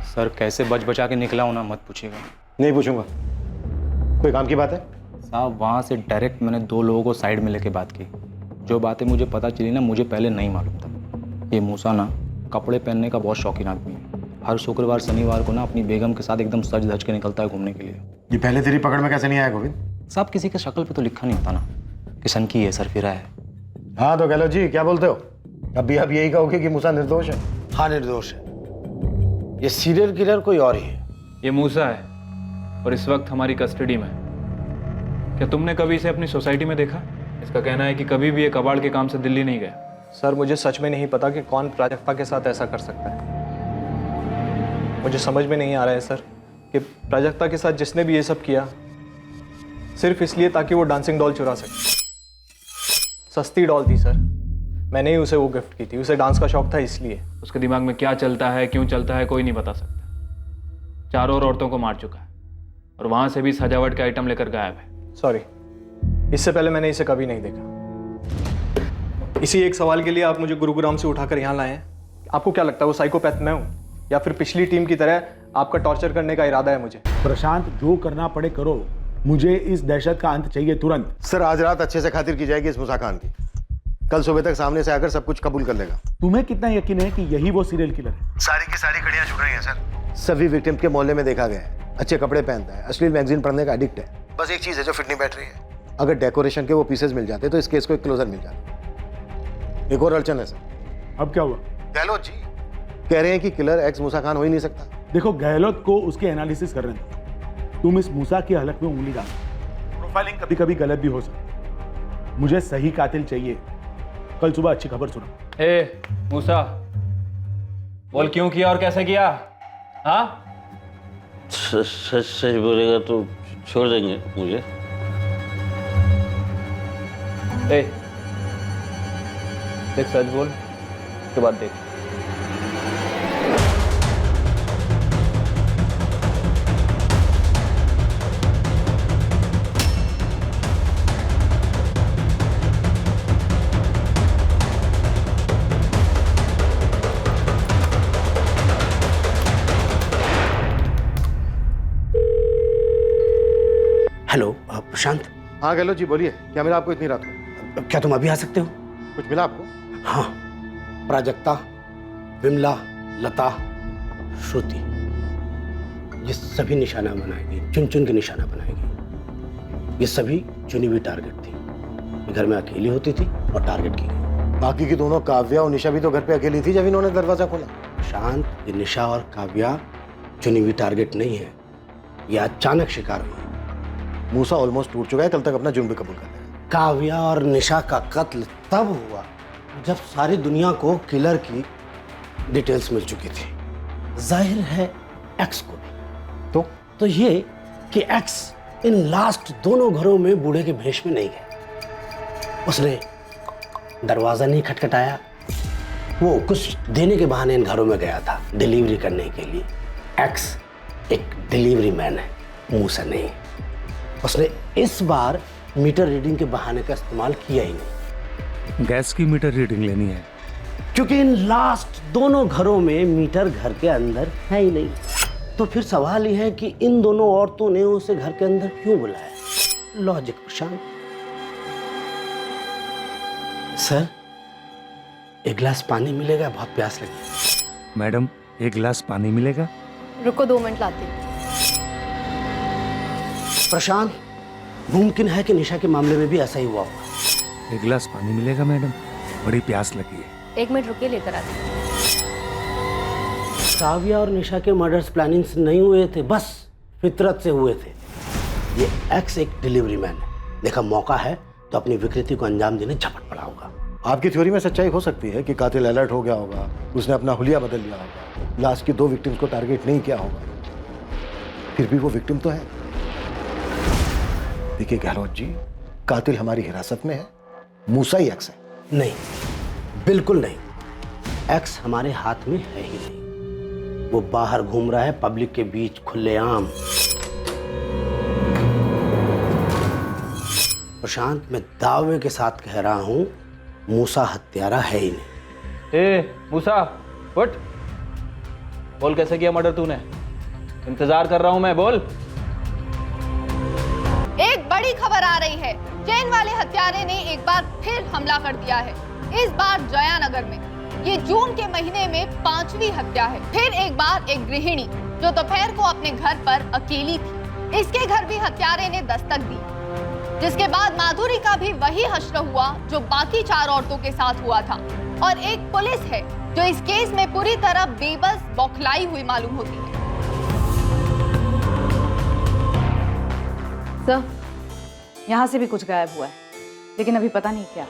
सर कैसे बच बचा के निकला हूं ना, मत पूछिएगा। नहीं पूछूंगा। कोई काम की बात है? साहब वहाँ से डायरेक्ट मैंने 2 लोगों को साइड में लेके बात की। जो बातें मुझे पता चली ना, मुझे पहले नहीं मालूम था। ये मूसा ना कपड़े पहनने का बहुत शौकीन आदमी है। हर शुक्रवार शनिवार को ना अपनी बेगम के साथ एकदम सज धज के निकलता है घूमने के लिए। ये पहले तेरी पकड़ में कैसे नहीं आया गोविंद? साहब किसी के शक्ल पे तो लिखा नहीं होता ना कि सनकी है, सरफिरा है। हाँ तो गहलोत जी क्या बोलते हो? अभी आप यही कहोगे कि मूसा निर्दोष है? हाँ निर्दोष है। ये सीरियल किलर कोई और ही है। ये मूसा है और इस वक्त हमारी कस्टडी में है। क्या तुमने कभी इसे अपनी सोसाइटी में देखा? इसका कहना है कि कभी भी ये कबाड़ के काम से दिल्ली नहीं गया। सर मुझे सच में नहीं पता कि कौन प्राजक्ता के साथ ऐसा कर सकता है। मुझे समझ में नहीं आ रहा है सर कि प्राजक्ता के साथ जिसने भी ये सब किया सिर्फ इसलिए ताकि वो डांसिंग डॉल चुरा सके। सस्ती डॉल थी सर, मैंने ही उसे वो गिफ्ट की थी। उसे डांस का शौक था इसलिए। उसके दिमाग में क्या चलता है, क्यों चलता है, कोई नहीं बता सकता। 4 और औरतों को मार चुका है और वहां से भी सजावट के आइटम लेकर गायब है। सॉरी, इससे पहले मैंने इसे कभी नहीं देखा। इसी एक सवाल के लिए आप मुझे गुरुग्राम से उठाकर यहाँ लाए हैं। आपको क्या लगता है वो साइकोपैथ मैं हूँ या फिर पिछली टीम की तरह आपका टॉर्चर करने का इरादा है मुझे? प्रशांत, जो करना पड़े करो, मुझे इस दहशत का अंत चाहिए तुरंत। सर आज रात अच्छे से खातिर की जाएगी इस मूसा खान की। कल सुबह तक सामने से आकर सब कुछ कबूल कर लेगा। तुम्हें कितना यकीन है कि यही वो सीरियल किलर है? सारी की सारी कड़ियां जुड़ रही हैं सर। सभी विक्टिम के मोहल्ले में देखा गया है। अच्छे कपड़े पहनता है, अश्लील मैगजीन पढ़ने का एडिक्ट है। बस एक चीज है जो फिट नहीं बैठ रही है। अगर डेकोरेशन के वो पीसेस मिल जाते तो इस केस को एक क्लोजर मिल जाता। एक और अड़चन है सर। अब क्या हुआ? गहलोत जी कह रहे हैं कि किलर एक्स मूसा खान हो ही नहीं सकता। देखो, गहलोत को उसके एनालिसिस कर रहे थे। तुम इस मूसा की हलक में उंगली डालो। प्रोफाइलिंग कभी कभी गलत भी हो सकती। मुझे सही कातिल चाहिए। कल सुबह अच्छी खबर सुनो। ए मूसा, बोल क्यों किया और कैसे किया? हाँ सच बोलेगा तो छोड़ देंगे मुझे। ए, देख सच बोल के बाद देख। हेलो प्रशांत। हाँ गहलोत जी बोलिए, क्या मिला आपको इतनी रात को? क्या तुम अभी आ सकते हो? कुछ मिला आपको? हाँ, प्राजक्ता, विमला, लता, श्रुति, ये सभी निशाना बनाएगी, चुन चुन के निशाना बनाएगी। ये सभी चुनी हुई टारगेट थी। ये घर में अकेली होती थी और टारगेट की गई। बाकी की दोनों काव्या और निशा भी तो घर पे अकेली थी जब इन्होंने दरवाजा खोला। शांत, ये निशा और काव्या चुनी हुई टारगेट नहीं है, ये अचानक शिकार हुई। मूसा ऑलमोस्ट टूट चुका है, कल तक अपना जुर्म भी कबूल कर लेगा। काव्या और निशा का कत्ल तब हुआ जब सारी दुनिया को किलर की डिटेल्स मिल चुकी थी। जाहिर है एक्स को भी। तो ये कि एक्स इन लास्ट दोनों घरों में बूढ़े के भेष में नहीं गया। उसने दरवाजा नहीं खटखटाया, वो कुछ देने के बहाने इन घरों में गया था, डिलीवरी करने के लिए। एक्स एक डिलीवरी मैन है, मूसा नहीं। उसने इस बार मीटर रीडिंग के बहाने का इस्तेमाल किया ही नहीं। गैस की मीटर रीडिंग लेनी है क्योंकि इन लास्ट दोनों घरों में मीटर घर के अंदर है ही नहीं। तो फिर सवाल यह है कि इन दोनों औरतों ने उसे घर के अंदर क्यों बुलाया? लॉजिक प्रशांत। सर, एक गिलास पानी मिलेगा? बहुत प्यास लगी। मैडम, एक गिलास पानी मिलेगा? रुको 2 मिनट लाती हूँ। प्रशांत, मुमकिन है कि निशा के मामले में भी ऐसा ही हुआ होगा। एक गिलास पानी मिलेगा मैडम? बड़ी प्यास लगी है। 1 मिनट रुकिए, लेकर आती हूँ। काव्या और निशा के मर्डर्स प्लानिंग से नहीं हुए थे, बस फितरत से हुए थे। ये एक्स एक डिलीवरी मैन है, देखा मौका है तो अपनी विकृति को अंजाम देने झपट पड़ा होगा। आपकी थ्योरी में सच्चाई हो सकती है कि कातिल अलर्ट हो गया होगा, उसने अपना हुलिया बदल लिया होगा, लास्ट की 2 विक्टिम्स को टारगेट नहीं किया होगा। फिर भी वो विक्टिम तो है। देखिए गहलोत जी, कातिल हमारी हिरासत में है, मूसा ही एक्स है। नहीं, बिल्कुल नहीं। एक्स हमारे हाथ में है ही नहीं। वो बाहर घूम रहा है पब्लिक के बीच खुलेआम। प्रशांत, मैं दावे के साथ कह रहा हूं, मूसा हत्यारा है ही नहीं। ए मूसा, उठ। बोल कैसे किया मर्डर तूने? इंतजार कर रहा हूं मैं, बोल। एक बड़ी खबर आ रही है। चैन वाले हत्यारे ने एक बार फिर हमला कर दिया है, इस बार जयानगर में। ये जून के महीने में 5वीं हत्या है। फिर एक बार एक गृहिणी जो दोपहर को अपने घर पर अकेली थी, इसके घर भी हत्यारे ने दस्तक दी, जिसके बाद माधुरी का भी वही हश्र हुआ जो बाकी 4 औरतों के साथ हुआ था। और एक पुलिस है जो इस केस में पूरी तरह बेबस बौखलाई हुई मालूम होती है। सर, यहाँ से भी कुछ गायब हुआ है, लेकिन अभी पता नहीं क्या।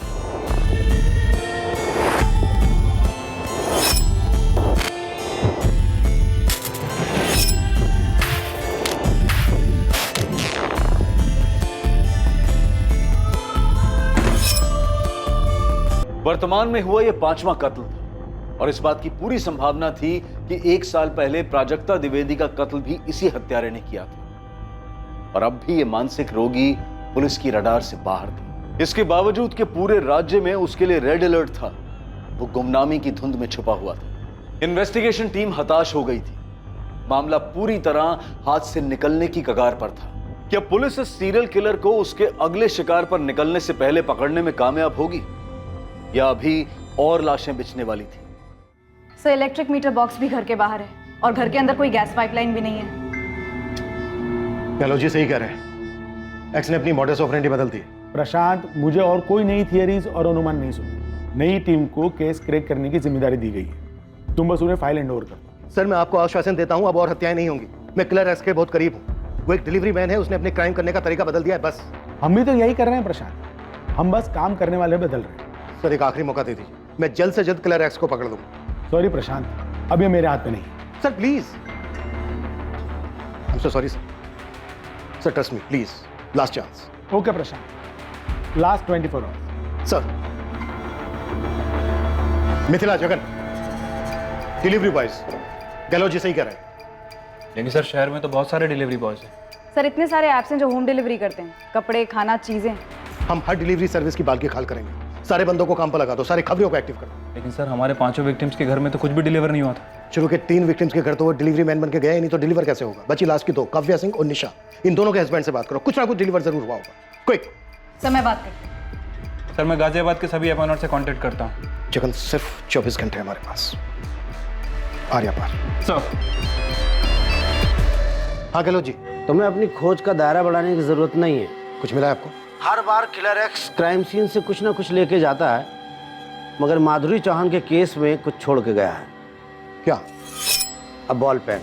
वर्तमान में हुआ यह 5वां कत्ल था और इस बात की पूरी संभावना थी कि 1 साल पहले प्राजक्ता द्विवेदी का कत्ल भी इसी हत्यारे ने किया था। और अब भी ये मानसिक रोगी पुलिस की रडार से बाहर था। इसके बावजूद कि पूरे राज्य में उसके लिए रेड अलर्ट था, वो गुमनामी की धुंध में छुपा हुआ था। इन्वेस्टिगेशन टीम हताश हो गई थी। मामला पूरी तरह हाथ से निकलने की कगार पर था। क्या पुलिस इस सीरियल किलर को उसके अगले शिकार पर निकलने से पहले पकड़ने में कामयाब होगी, या अभी और लाशें बिछने वाली थी? सर, इलेक्ट्रिक मीटर बॉक्स भी घर के बाहर है और घर के अंदर कोई गैस पाइपलाइन भी नहीं है। गहलोत जी सही कह रहे हैं, एक्स ने अपनी मॉडस ऑपरेंडी बदल दी। प्रशांत, मुझे और कोई नई थियरीज और अनुमान नहीं सुननी। नई टीम को केस क्रैक करने की जिम्मेदारी दी गई है, तुम बस उन्हें फाइल हैंड ओवर करो। सर, मैं आपको आश्वासन देता हूं, अब और हत्याएं नहीं होंगी। मैं किलर एक्स के बहुत करीब हूं। वो एक डिलीवरी मैन है, उसने अपने क्राइम करने का तरीका बदल दिया है, बस। हम भी तो यही कर रहे हैं प्रशांत, हम बस काम करने वाले बदल रहे हैं। सर, एक आखिरी मौका दे दीजिए, मैं जल्द से जल्द किलर एक्स को पकड़ दूंगा। सॉरी प्रशांत, अब ये मेरे हाथ में नहीं। Sir please, I am so sorry sir. Sir trust me please, last chance. Okay Prashant, last 24 hours. Sir, Mithila, Jagan, delivery boys, Gehlot ji सही कह रहे हैं। लेकिन सर, शहर में तो बहुत सारे डिलीवरी बॉयज हैं। सर, इतने सारे ऐप्स हैं जो होम डिलीवरी करते हैं, कपड़े, खाना, चीजें। हम हर डिलीवरी सर्विस की बाल की खाल करेंगे। सारे बंदों को काम पर लगा दो, सारे खबरों को एक्टिव कर दो। लेकिन सर, हमारे 5 विक्टिम्स के घर में तो कुछ भी डिलीवर नहीं हुआ था। शुरू के 3 विक्टिम्स के घर तो वो डिलीवरी मैन बन के गए, नहीं तो डिलीवर कैसे होगा? बची लास्ट की 2, काव्या सिंह और निशा। इन दोनों के हस्बैंड से बात करो, कुछ ना कुछ डिलीवर जरूर हुआ होगा। क्विक। सर, मैं बात करती हूँ। सर, मैं गाजियाबाद के सभी एपॉइंटर से कांटेक्ट करता हूँ। जगन, सिर्फ 24 घंटे हमारे पास। आर्या पार। सर। हाँ गहलोत जी, तुम्हें अपनी खोज का दायरा बढ़ाने की जरूरत नहीं है। कुछ मिला है आपको? हर बार किलर एक्स क्राइम सीन से कुछ ना कुछ लेके जाता है, मगर माधुरी चौहान के केस में कुछ छोड़ के गया है। क्या? अब बॉल पेन।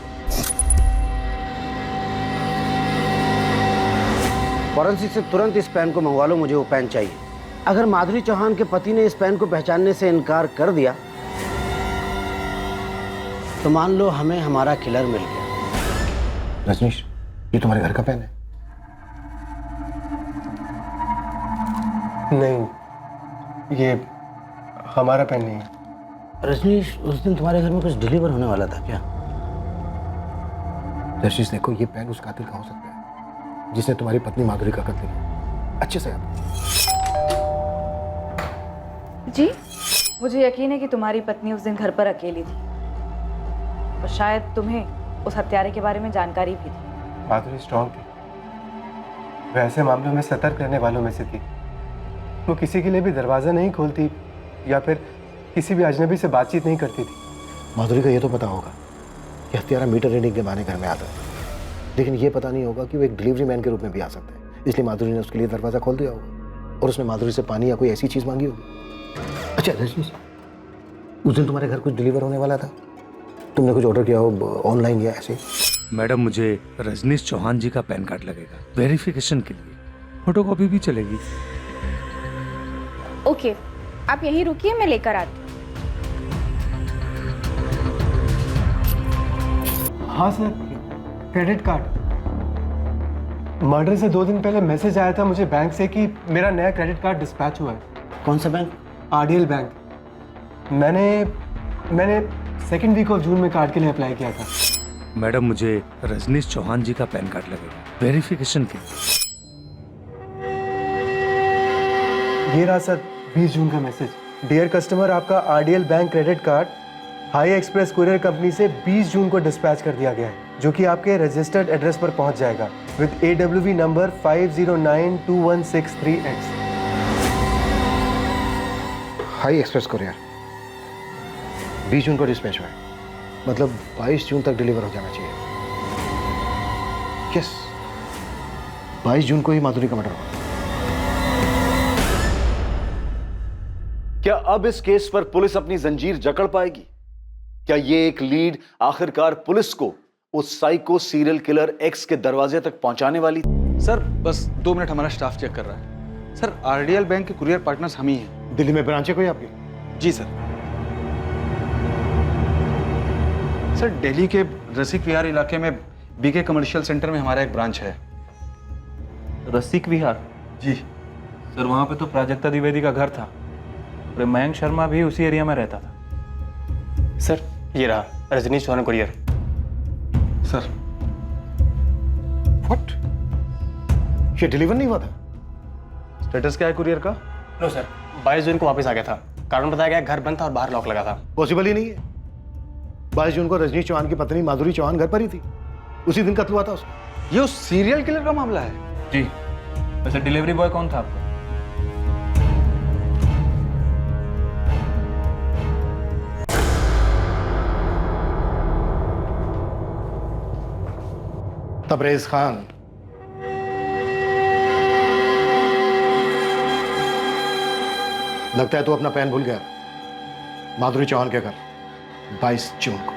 फॉरेंसिक से तुरंत इस पेन को मंगवा लो, मुझे वो पेन चाहिए। अगर माधुरी चौहान के पति ने इस पेन को पहचानने से इनकार कर दिया तो मान लो हमें हमारा किलर मिल गया। रजनीश, ये तुम्हारे घर का पेन है? नहीं, ये हमारा पेन नहीं है। रजनीश, उस दिन तुम्हारे घर में कुछ डिलीवर होने वाला था क्या? रजनीश देखो, ये पेन उस कातिल का हो सकता है जिसने तुम्हारी पत्नी माधुरी का कत्ल किया। अच्छे से याद। जी? मुझे यकीन है कि तुम्हारी पत्नी उस दिन घर पर अकेली थी और शायद तुम्हें उस हत्यारे के बारे में जानकारी भी थी। माधुरी स्ट्रांग थी, वह ऐसे मामलों में सतर्क रहने वालों में से थी। वो किसी के लिए भी दरवाज़ा नहीं खोलती या फिर किसी भी अजनबी से बातचीत नहीं करती थी। माधुरी को ये तो पता होगा कि हत्यारा मीटर रीडिंग के बहाने घर में आता है, लेकिन ये पता नहीं होगा कि वो एक डिलीवरी मैन के रूप में भी आ सकता है। इसलिए माधुरी ने उसके लिए दरवाज़ा खोल दिया होगा और उसने माधुरी से पानी या कोई ऐसी चीज़ मांगी होगी। अच्छा रजनी, उस दिन तुम्हारे घर कुछ डिलीवर होने वाला था, तुमने कुछ ऑर्डर किया हो ऑनलाइन या ऐसे? मैडम मुझे रजनीश चौहान जी का पैन कार्ड लगेगा वेरिफिकेशन के लिए, फोटोकॉपी भी चलेगी। ओके, आप यहीं रुकिए, मैं लेकर आती हूँ। हाँ सर, क्रेडिट कार्ड। मर्डर से 2 दिन पहले मैसेज आया था मुझे बैंक से कि मेरा नया क्रेडिट कार्ड डिस्पैच हुआ है। कौन सा बैंक? आरडीएल बैंक। मैंने सेकेंड वीक ऑफ जून में कार्ड के लिए अप्लाई किया था। मैडम मुझे रजनीश चौहान जी का पैन कार्ड लगेगा वेरिफिकेशन के लिए। ये रहा सर 20 जून का मैसेज। डियर कस्टमर, आपका RDL bank credit card high express courier company से 20 जून को डिस्पैच कर दिया गया है, जो कि आपके रजिस्टर्ड एड्रेस पर पहुंच जाएगा with AWV number 5092163X। High express courier 20 जून को डिस्पैच हुआ है, मतलब 22 जून तक डिलीवर हो जाना चाहिए। यस, 22 जून को ही माधुरी का मर्डर हुआ। क्या अब इस केस पर पुलिस अपनी जंजीर जकड़ पाएगी? क्या ये एक लीड आखिरकार पुलिस को उस साइको सीरियल किलर एक्स के दरवाजे तक पहुंचाने वाली? सर बस 2 मिनट, हमारा स्टाफ चेक कर रहा है। सर आरडीएल बैंक के कुरियर पार्टनर्स हम ही हैं। दिल्ली में ब्रांच है कोई आपकी? जी सर। सर दिल्ली के रसिक विहार इलाके में बीके कमर्शियल सेंटर में हमारा एक ब्रांच है। रसिक विहार? जी सर वहाँ पे तो प्राजक्ता द्विवेदी का घर था और मयंक शर्मा भी उसी एरिया में रहता था। सर ये रहा Rajnish Chauhan courier. Sir what? ये डिलीवर नहीं हुआ था? स्टेटस क्या है कुरियर का? नो सर, 22 जून को वापस आ गया था। कारण बताया गया घर बंद था और बाहर लॉक लगा था। पॉसिबल ही नहीं है। 22 जून को रजनीश चौहान की पत्नी माधुरी चौहान घर पर ही थी, उसी दिन कत्ल हुआ था उसका। ये उस सीरियल किलर का मामला है? जी। वैसे डिलीवरी बॉय कौन था आपका? तबरेज खान। लगता है तू अपना पैन भूल गया। माधुरी चौहान के घर 22 जून को।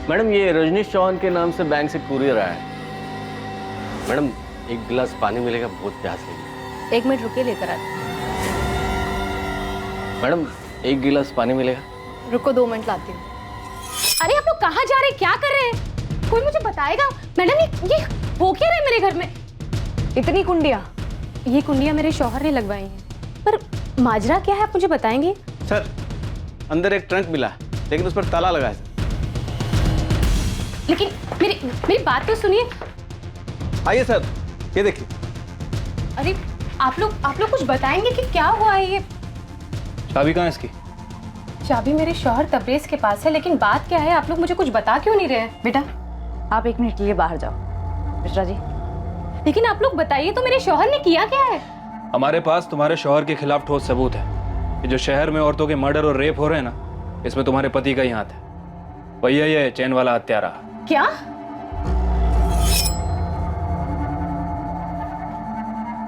मैडम ये रजनीश चौहान के नाम से बैंक से कुरियर आया है। मैडम एक गिलास पानी मिलेगा, बहुत प्यास लगी। 1 मिनट रुकिए, लेकर आती हूँ। मैडम एक गिलास पानी मिलेगा? रुको 2 मिनट लाती हूँ। अरे आप लोग कहाँ जा रहे हैं, क्या कर रहे हैं? कोई मुझे बताएगा? मैडम ये हो क्या रहा है मेरे घर में? इतनी कुंडियाँ? ये कुंडियाँ मेरे शौहर ने लगवाई हैं, पर माजरा क्या है आप मुझे बताएंगे? सर अंदर एक ट्रंक मिला, लेकिन उस पर ताला लगा है। लेकिन मेरी बात तो सुनिए। आइए सर, ये देखिए। अरे आप लोग कुछ बताएंगे कि क्या हुआ है? ये चाबी कहाँ है इसकी? चाबी मेरे शौहर तबरेज के पास है, लेकिन बात क्या है? आप लोग मुझे कुछ बता क्यों नहीं रहे? बेटा आप 1 मिनट के लिए बाहर जाओ। मिश्रा जी। लेकिन आप लोग बताइए तो, मेरे शौहर ने किया क्या है? हमारे पास तुम्हारे शौहर के खिलाफ ठोस सबूत है कि जो शहर में औरतों के मर्डर और रेप हो रहे हैं ना, इसमें तुम्हारे पति का ही हाथ है। वही है ये चैन वाला हत्यारा। क्या?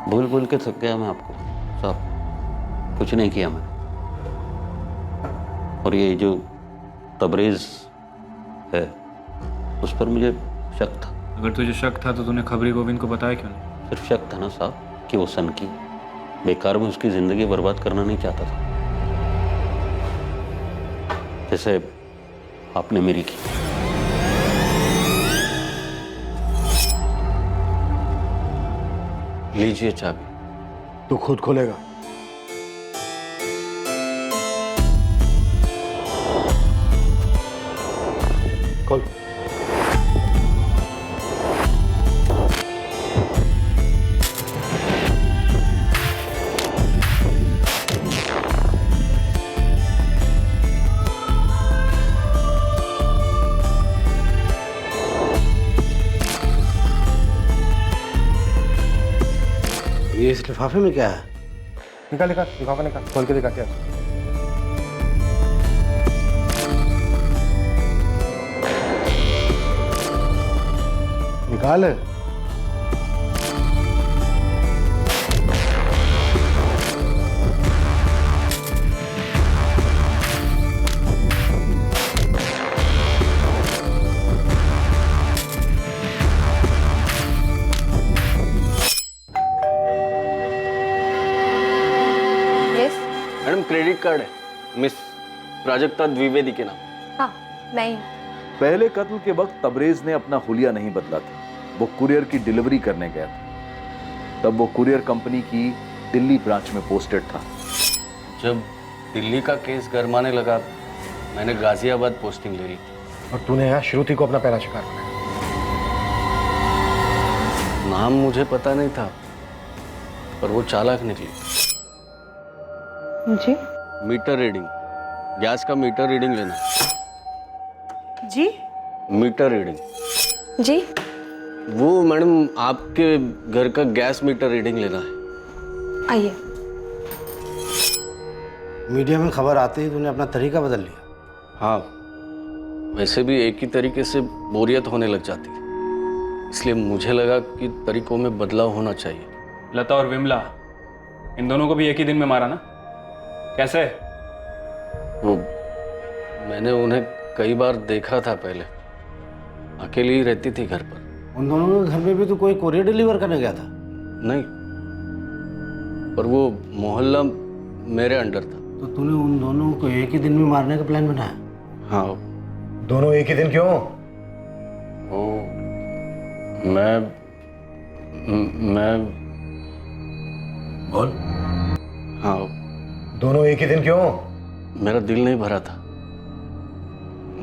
बोल के थक गया मैं आपको साहब, कुछ नहीं किया मैंने। और ये जो तबरेज है उस पर मुझे शक था। अगर तुझे शक था तो तूने खबरी गोविंद को बताया क्यों नहीं? सिर्फ शक था ना साहब कि वो सन की बेकार में उसकी जिंदगी बर्बाद करना नहीं चाहता था, जैसे आपने मेरी की। लीजिए चाबी। तू खुद खोलेगा? खोल। लिफाफे में क्या है? निकाल निकाल, लिफाफा निकाल, खोल के दिखा क्या। निकाल। मैडम क्रेडिट कार्ड है, मिस प्राजक्ता द्विवेदी के नाम। हाँ, मैं ही। पहले कत्ल के वक्त तबरेज ने अपना हुलिया नहीं बदला था। वो कुरियर की डिलीवरी करने गया था। तब वो कुरियर कंपनी की दिल्ली ब्रांच में पोस्टेड था। जब दिल्ली का केस गरमाने लगा, मैंने गाजियाबाद पोस्टिंग ले ली थी। और तूने यहाँ श्रुति को अपना पहला शिकार बनाया। नाम मुझे पता नहीं था, पर वो चालाक निकली। जी? मीटर रीडिंग, गैस का मीटर रीडिंग लेना। जी? Meter reading. जी? वो मैडम आपके घर का गैस मीटर रीडिंग लेना है। आइए। मीडिया में खबर आते ही तूने अपना तरीका बदल लिया। हाँ, वैसे भी एक ही तरीके से बोरियत होने लग जाती है, इसलिए मुझे लगा कि तरीकों में बदलाव होना चाहिए। लता और विमला, इन दोनों को भी एक ही दिन में मारा ना? कैसे? वो मैंने उन्हें कई बार देखा था पहले, अकेली ही रहती थी घर पर। उन दोनों के घर में भी तो कोई कोरियर डिलीवर करने गया था? नहीं, पर वो मोहल्ला मेरे अंडर था। तो तूने उन दोनों को एक ही दिन में मारने का प्लान बनाया? हाँ। दोनों एक ही दिन क्यों? वो मैं बोल। हाँ। दोनों एक ही दिन क्यों? मेरा दिल नहीं भरा था,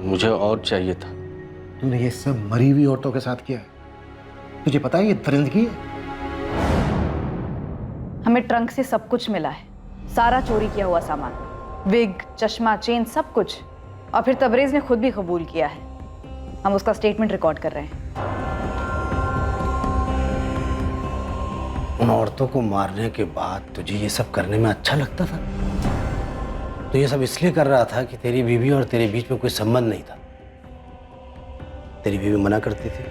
मुझे और चाहिए था। तूने ये सब मरी हुई औरतों के साथ किया है? तुझे पता है ये दरिंदगी है? हमें ट्रंक से सब कुछ मिला है, सारा चोरी किया हुआ सामान, विग, चश्मा, चेन, सब कुछ। और फिर तबरेज ने खुद भी कबूल किया है। हम उसका स्टेटमेंट रिकॉर्ड कर रहे हैं। उन औरतों को मारने के बाद तुझे ये सब करने में अच्छा लगता था? तो ये सब इसलिए कर रहा था कि तेरी बीवी और तेरे बीच में कोई संबंध नहीं था। तेरी बीवी मना करती थी।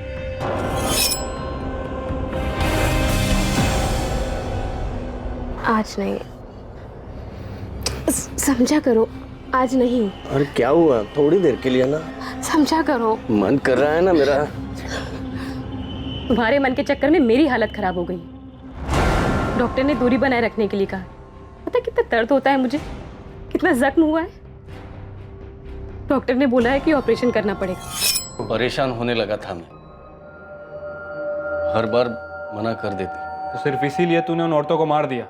आज नहीं, समझा करो, आज नहीं। अरे क्या हुआ? थोड़ी देर के लिए ना। समझा करो। मन कर रहा है ना मेरा। तुम्हारे मन के चक्कर में मेरी हालत खराब हो गई। डॉक्टर ने दूरी बनाए रखने के लिए कहा। पता कितना दर्द होता है मुझे, कितना जख्म हुआ है। डॉक्टर ने बोला है कि ऑपरेशन करना पड़ेगा। परेशान होने लगा था मैं, हर बार मना कर देती। तो सिर्फ इसीलिए तूने उन औरतों को मार दिया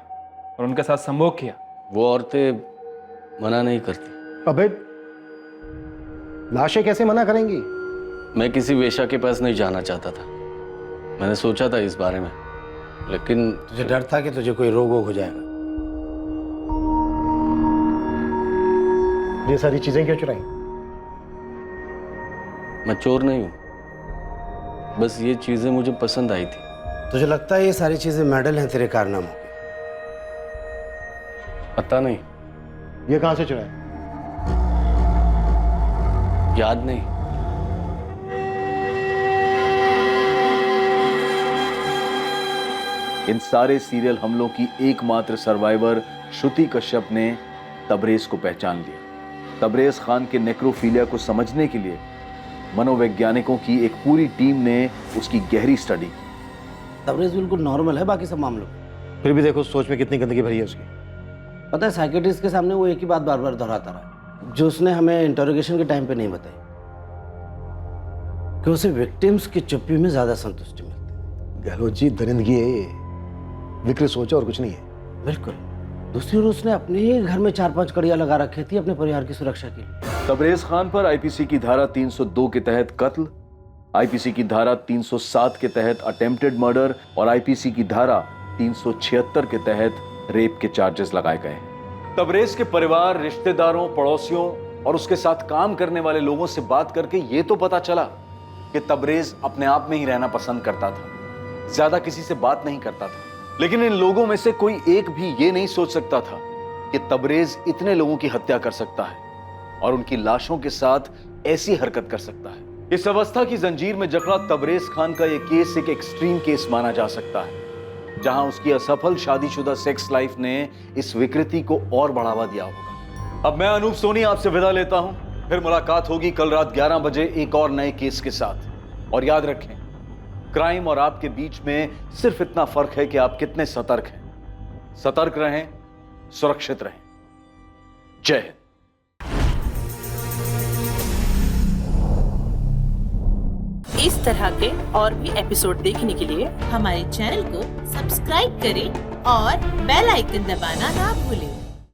और उनके साथ संभोग किया? वो औरतें मना नहीं करती। अबे लाशें कैसे मना करेंगी? मैं किसी वेश्या के पास नहीं जाना चाहता था। मैंने सोचा था इस बारे में, लेकिन तुझे डर था कि तुझे कोई रोग हो जाएगा। ये सारी चीजें क्यों चुराई? मैं चोर नहीं हूं, बस ये चीजें मुझे पसंद आई थी। तुझे लगता है ये सारी चीजें मेडल हैं तेरे कारनामों के? पता नहीं। ये कहां से चुराए? याद नहीं। इन सारे सीरियल हमलों की एकमात्र सर्वाइवर श्रुति कश्यप ने तबरेज को पहचान लिया। तबरेज खान के नेक्रोफीलिया को समझने के लिए मनोवैज्ञानिकों की एक पूरी टीम ने उसकी गहरी स्टडी की। तबरेज बिल्कुल नॉर्मल है बाकी सब मामलों में। फिर भी देखो सोच में कितनी गंदगी भरी है उसकी। पता है साइकेट्रिस्ट के सामने वो एक ही बात बार बार दोहराता रहा, जो उसने हमें इंटरोगेशन के टाइम पे नहीं बताई, कि उसे विक्टिम्स की चुप्पी में ज्यादा संतुष्टि मिलती। गहलोत जी, दरिंदगी है ये, विकृत सोच और कुछ नहीं है। बिल्कुल। दूसरी ओर उसने अपने ही घर में 4-5 कड़ियां लगा रखी थी अपने परिवार की सुरक्षा के लिए। तबरेज खान पर आईपीसी की धारा 302 के तहत कत्ल, आईपीसी की धारा 307 के तहत अटेम्प्टेड मर्डर और आईपीसी की धारा 376 के तहत रेप के चार्जेस लगाए गए हैं। तबरेज के परिवार, रिश्तेदारों, पड़ोसियों और उसके साथ काम करने वाले लोगों से बात करके ये तो पता चला कि तबरेज अपने आप में ही रहना पसंद करता था, ज्यादा किसी से बात नहीं करता था। लेकिन इन लोगों में से कोई एक भी ये नहीं सोच सकता था कि तबरेज इतने लोगों की हत्या कर सकता है और उनकी लाशों के साथ ऐसी हरकत कर सकता है। इस अवस्था की जंजीर में जकड़ा तबरेज खान का यह केस एक एक्सट्रीम केस माना जा सकता है, जहां उसकी असफल शादीशुदा सेक्स लाइफ ने इस विकृति को और बढ़ावा दिया होगा। अब मैं अनूप सोनी आपसे विदा लेता हूं, फिर मुलाकात होगी कल रात 11 बजे एक और नए केस के साथ। और याद रखें, क्राइम और आपके बीच में सिर्फ इतना फर्क है कि आप कितने सतर्क हैं। सतर्क रहें, सुरक्षित रहें। जय हिंद। इस तरह के और भी एपिसोड देखने के लिए हमारे चैनल को सब्सक्राइब करें और बेल आइकन दबाना ना भूलें।